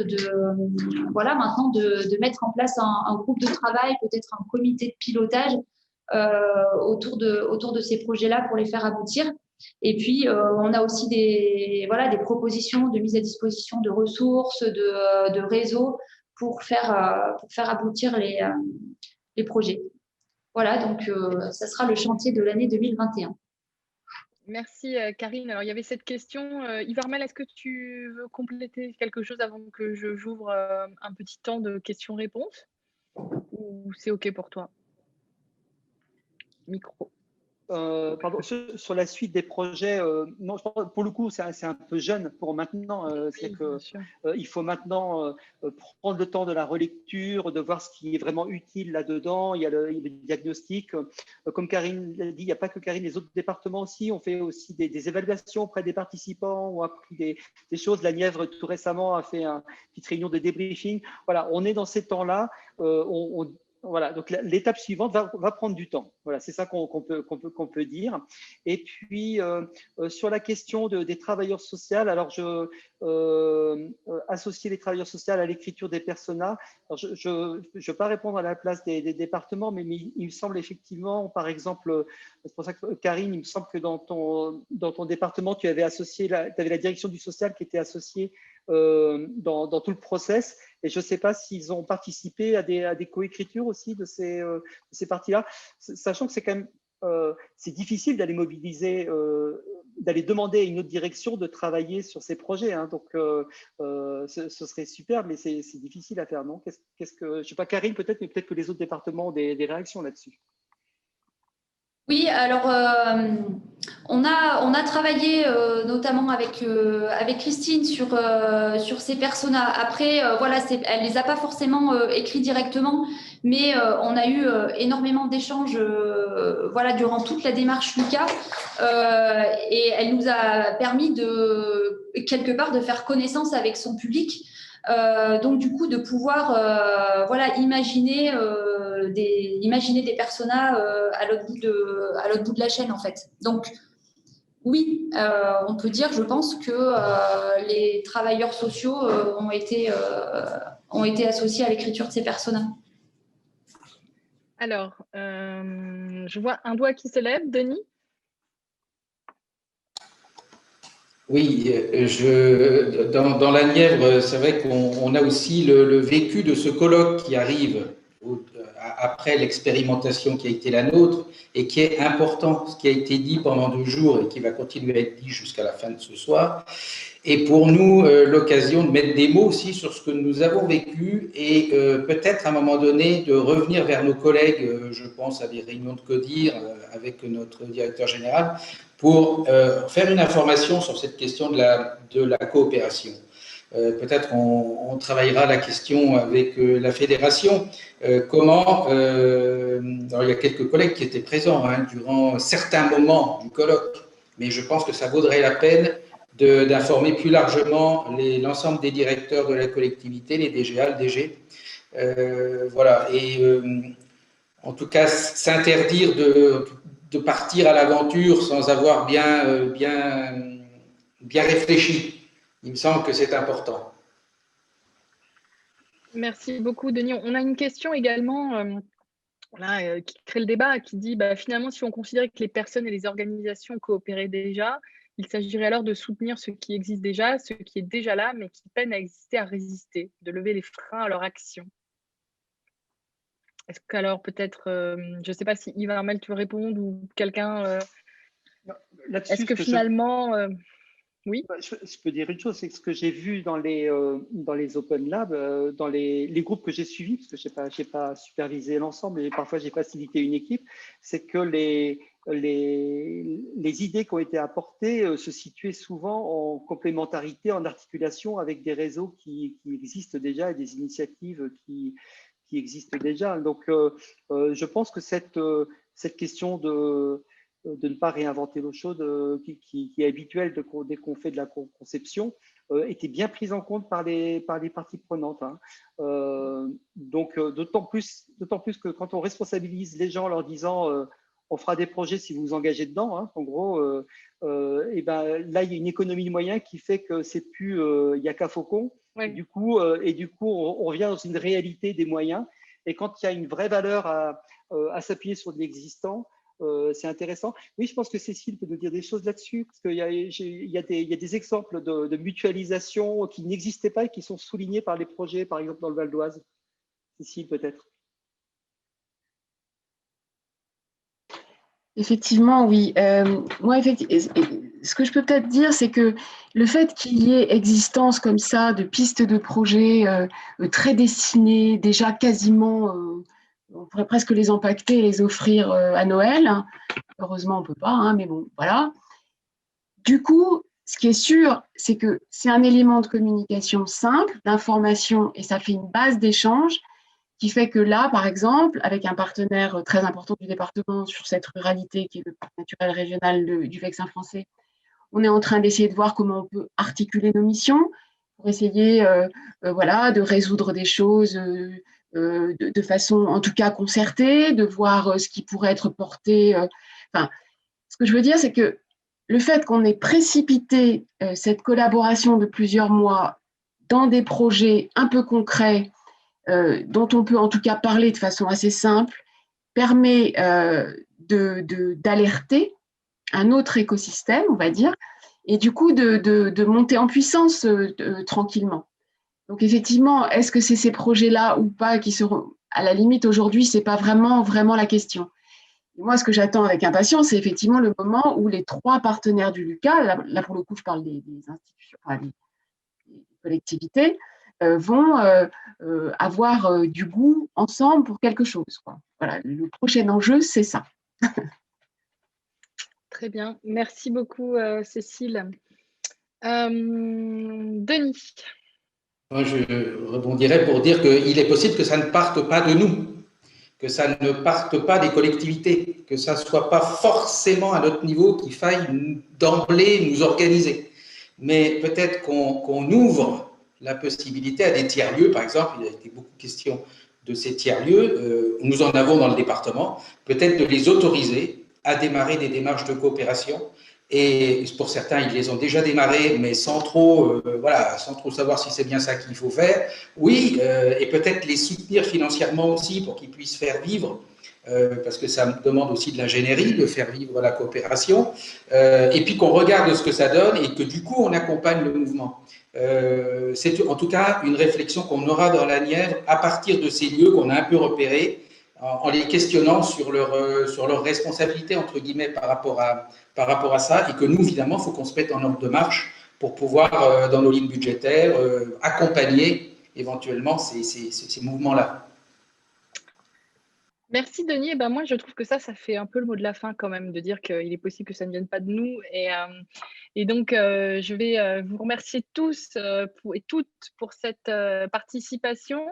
maintenant de mettre en place un groupe de travail, peut-être un comité de pilotage autour de ces projets-là pour les faire aboutir. Et puis, on a aussi des propositions de mise à disposition de ressources, de réseaux pour faire aboutir les projets. Voilà, donc ça sera le chantier de l'année 2021. Merci Karine. Alors, il y avait cette question. Yves Armel, est-ce que tu veux compléter quelque chose avant que j'ouvre un petit temps de questions-réponses? Ou c'est OK pour toi? Micro. Pardon, sur la suite des projets, non, je pense, pour le coup, c'est un peu jeune pour maintenant. C'est que il faut maintenant prendre le temps de la relecture, de voir ce qui est vraiment utile là-dedans. Il y a le diagnostic. Comme Karine l'a dit, il n'y a pas que Karine, les autres départements aussi. On fait aussi des évaluations auprès des participants, on a appris des choses. La Nièvre, tout récemment, a fait une petite réunion de débriefing. Voilà, on est dans ces temps-là. Voilà, donc l'étape suivante va prendre du temps. Voilà, c'est ça qu'on peut dire. Et puis, sur la question des travailleurs sociaux, alors associer les travailleurs sociaux à l'écriture des personas. Alors je ne vais pas répondre à la place des départements, mais il me semble effectivement, par exemple, c'est pour ça que Karine, il me semble que dans ton département, tu avais la direction du social qui était associée dans tout le process. Et je ne sais pas s'ils ont participé à des coécritures aussi de ces parties-là, sachant que c'est quand même c'est difficile d'aller mobiliser, d'aller demander à une autre direction de travailler sur ces projets. Hein. Donc, ce serait super, mais c'est difficile à faire, non? Je ne sais pas, Karine, peut-être, mais peut-être que les autres départements ont des réactions là-dessus. Oui, alors on a travaillé notamment avec Christine sur ces personas. Après, voilà, elle les a pas forcément écrits directement, mais on a eu énormément d'échanges voilà, durant toute la démarche Lucas, et elle nous a permis quelque part de faire connaissance avec son public. Donc du coup de pouvoir voilà, imaginer des personas à l'autre bout de la chaîne en fait. Donc oui, on peut dire, je pense que les travailleurs sociaux ont été associés à l'écriture de ces personas. Alors, je vois un doigt qui se lève, Denis. Oui, dans la Nièvre, c'est vrai qu'on a aussi le vécu de ce colloque qui arrive après l'expérimentation qui a été la nôtre et qui est important, ce qui a été dit pendant 2 jours et qui va continuer à être dit jusqu'à la fin de ce soir. Et pour nous, l'occasion de mettre des mots aussi sur ce que nous avons vécu et peut-être à un moment donné de revenir vers nos collègues, je pense à des réunions de CODIR avec notre directeur général, pour faire une information sur cette question de la coopération. Peut-être on travaillera la question avec la fédération. Comment, alors il y a quelques collègues qui étaient présents durant certains moments du colloque, mais je pense que ça vaudrait la peine d'informer plus largement l'ensemble des directeurs de la collectivité, les DGA, le DG. Voilà, et en tout cas, s'interdire de partir à l'aventure sans avoir bien réfléchi. Il me semble que c'est important. Merci beaucoup, Denis. On a une question également qui crée le débat, qui dit finalement, si on considérait que les personnes et les organisations coopéraient déjà, il s'agirait alors de soutenir ce qui existe déjà, ce qui est déjà là, mais qui peine à exister, à résister, de lever les freins à leur action. Est-ce qu'alors peut-être, je ne sais pas si Yves Armel, tu veux répondre ou quelqu'un est-ce que finalement, oui. Je peux dire une chose, c'est que ce que j'ai vu dans les Open Labs, dans les groupes que j'ai suivis, parce que je n'ai pas supervisé l'ensemble, et parfois j'ai facilité une équipe, c'est que les idées qui ont été apportées se situaient souvent en complémentarité, en articulation avec des réseaux qui existent déjà et des initiatives qui existent déjà. Donc, je pense que cette question de ne pas réinventer l'eau chaude qui est habituelle dès qu'on fait de la conception, était bien prise en compte par les parties prenantes. Donc, d'autant plus que quand on responsabilise les gens en leur disant on fera des projets si vous vous engagez dedans, en gros, et ben, là, il y a une économie de moyens qui fait que c'est plus il n'y a qu'à Faucon. Oui. Et du coup, on revient dans une réalité des moyens. Et quand il y a une vraie valeur à s'appuyer sur de l'existant, c'est intéressant. Oui, je pense que Cécile peut nous dire des choses là-dessus, parce qu'il y a des exemples de mutualisation qui n'existaient pas et qui sont soulignés par les projets, par exemple dans le Val d'Oise. Cécile, peut-être. Effectivement, oui. Moi, ce que je peux peut-être dire, c'est que le fait qu'il y ait existence comme ça de pistes de projets très dessinées, déjà quasiment, on pourrait presque les empaqueter et les offrir à Noël. Heureusement, on ne peut pas, mais bon, voilà. Du coup, ce qui est sûr, c'est que c'est un élément de communication simple, d'information, et ça fait une base d'échange qui fait que là, par exemple, avec un partenaire très important du département sur cette ruralité qui est le parc naturel régional du Vexin français, on est en train d'essayer de voir comment on peut articuler nos missions pour essayer voilà, de résoudre des choses de façon en tout cas concertée, de voir ce qui pourrait être porté. Enfin, ce que je veux dire, c'est que le fait qu'on ait précipité cette collaboration de plusieurs mois dans des projets un peu concrets, dont on peut en tout cas parler de façon assez simple, permet d'alerter un autre écosystème, on va dire, et du coup de monter en puissance tranquillement. Donc effectivement, est-ce que c'est ces projets-là ou pas qui seront, à la limite aujourd'hui, c'est pas vraiment la question. Et moi, ce que j'attends avec impatience, c'est effectivement le moment où les 3 partenaires du LUCA, là pour le coup, je parle des institutions, enfin, des collectivités, vont avoir du goût ensemble pour quelque chose, quoi. Voilà, le prochain enjeu, c'est ça. Très bien. Merci beaucoup, Cécile. Denis. Moi, je rebondirais pour dire qu'il est possible que ça ne parte pas de nous, que ça ne parte pas des collectivités, que ça ne soit pas forcément à notre niveau qu'il faille d'emblée nous organiser. Mais peut-être qu'on ouvre la possibilité à des tiers-lieux, par exemple, il a été beaucoup question de ces tiers-lieux, nous en avons dans le département, peut-être de les autoriser à démarrer des démarches de coopération. Et pour certains, ils les ont déjà démarrés, mais sans trop savoir si c'est bien ça qu'il faut faire. Oui, et peut-être les soutenir financièrement aussi pour qu'ils puissent faire vivre, parce que ça demande aussi de l'ingénierie, de faire vivre la coopération, et puis qu'on regarde ce que ça donne et que du coup, on accompagne le mouvement. C'est en tout cas une réflexion qu'on aura dans la Nièvre à partir de ces lieux qu'on a un peu repérés, en les questionnant sur leur responsabilité, entre guillemets, par rapport à ça, et que nous, évidemment, il faut qu'on se mette en ordre de marche pour pouvoir, dans nos lignes budgétaires, accompagner éventuellement ces mouvements-là. Merci Denis. Et ben moi, je trouve que ça fait un peu le mot de la fin quand même, de dire qu'il est possible que ça ne vienne pas de nous. Et donc, je vais vous remercier tous et toutes pour cette participation.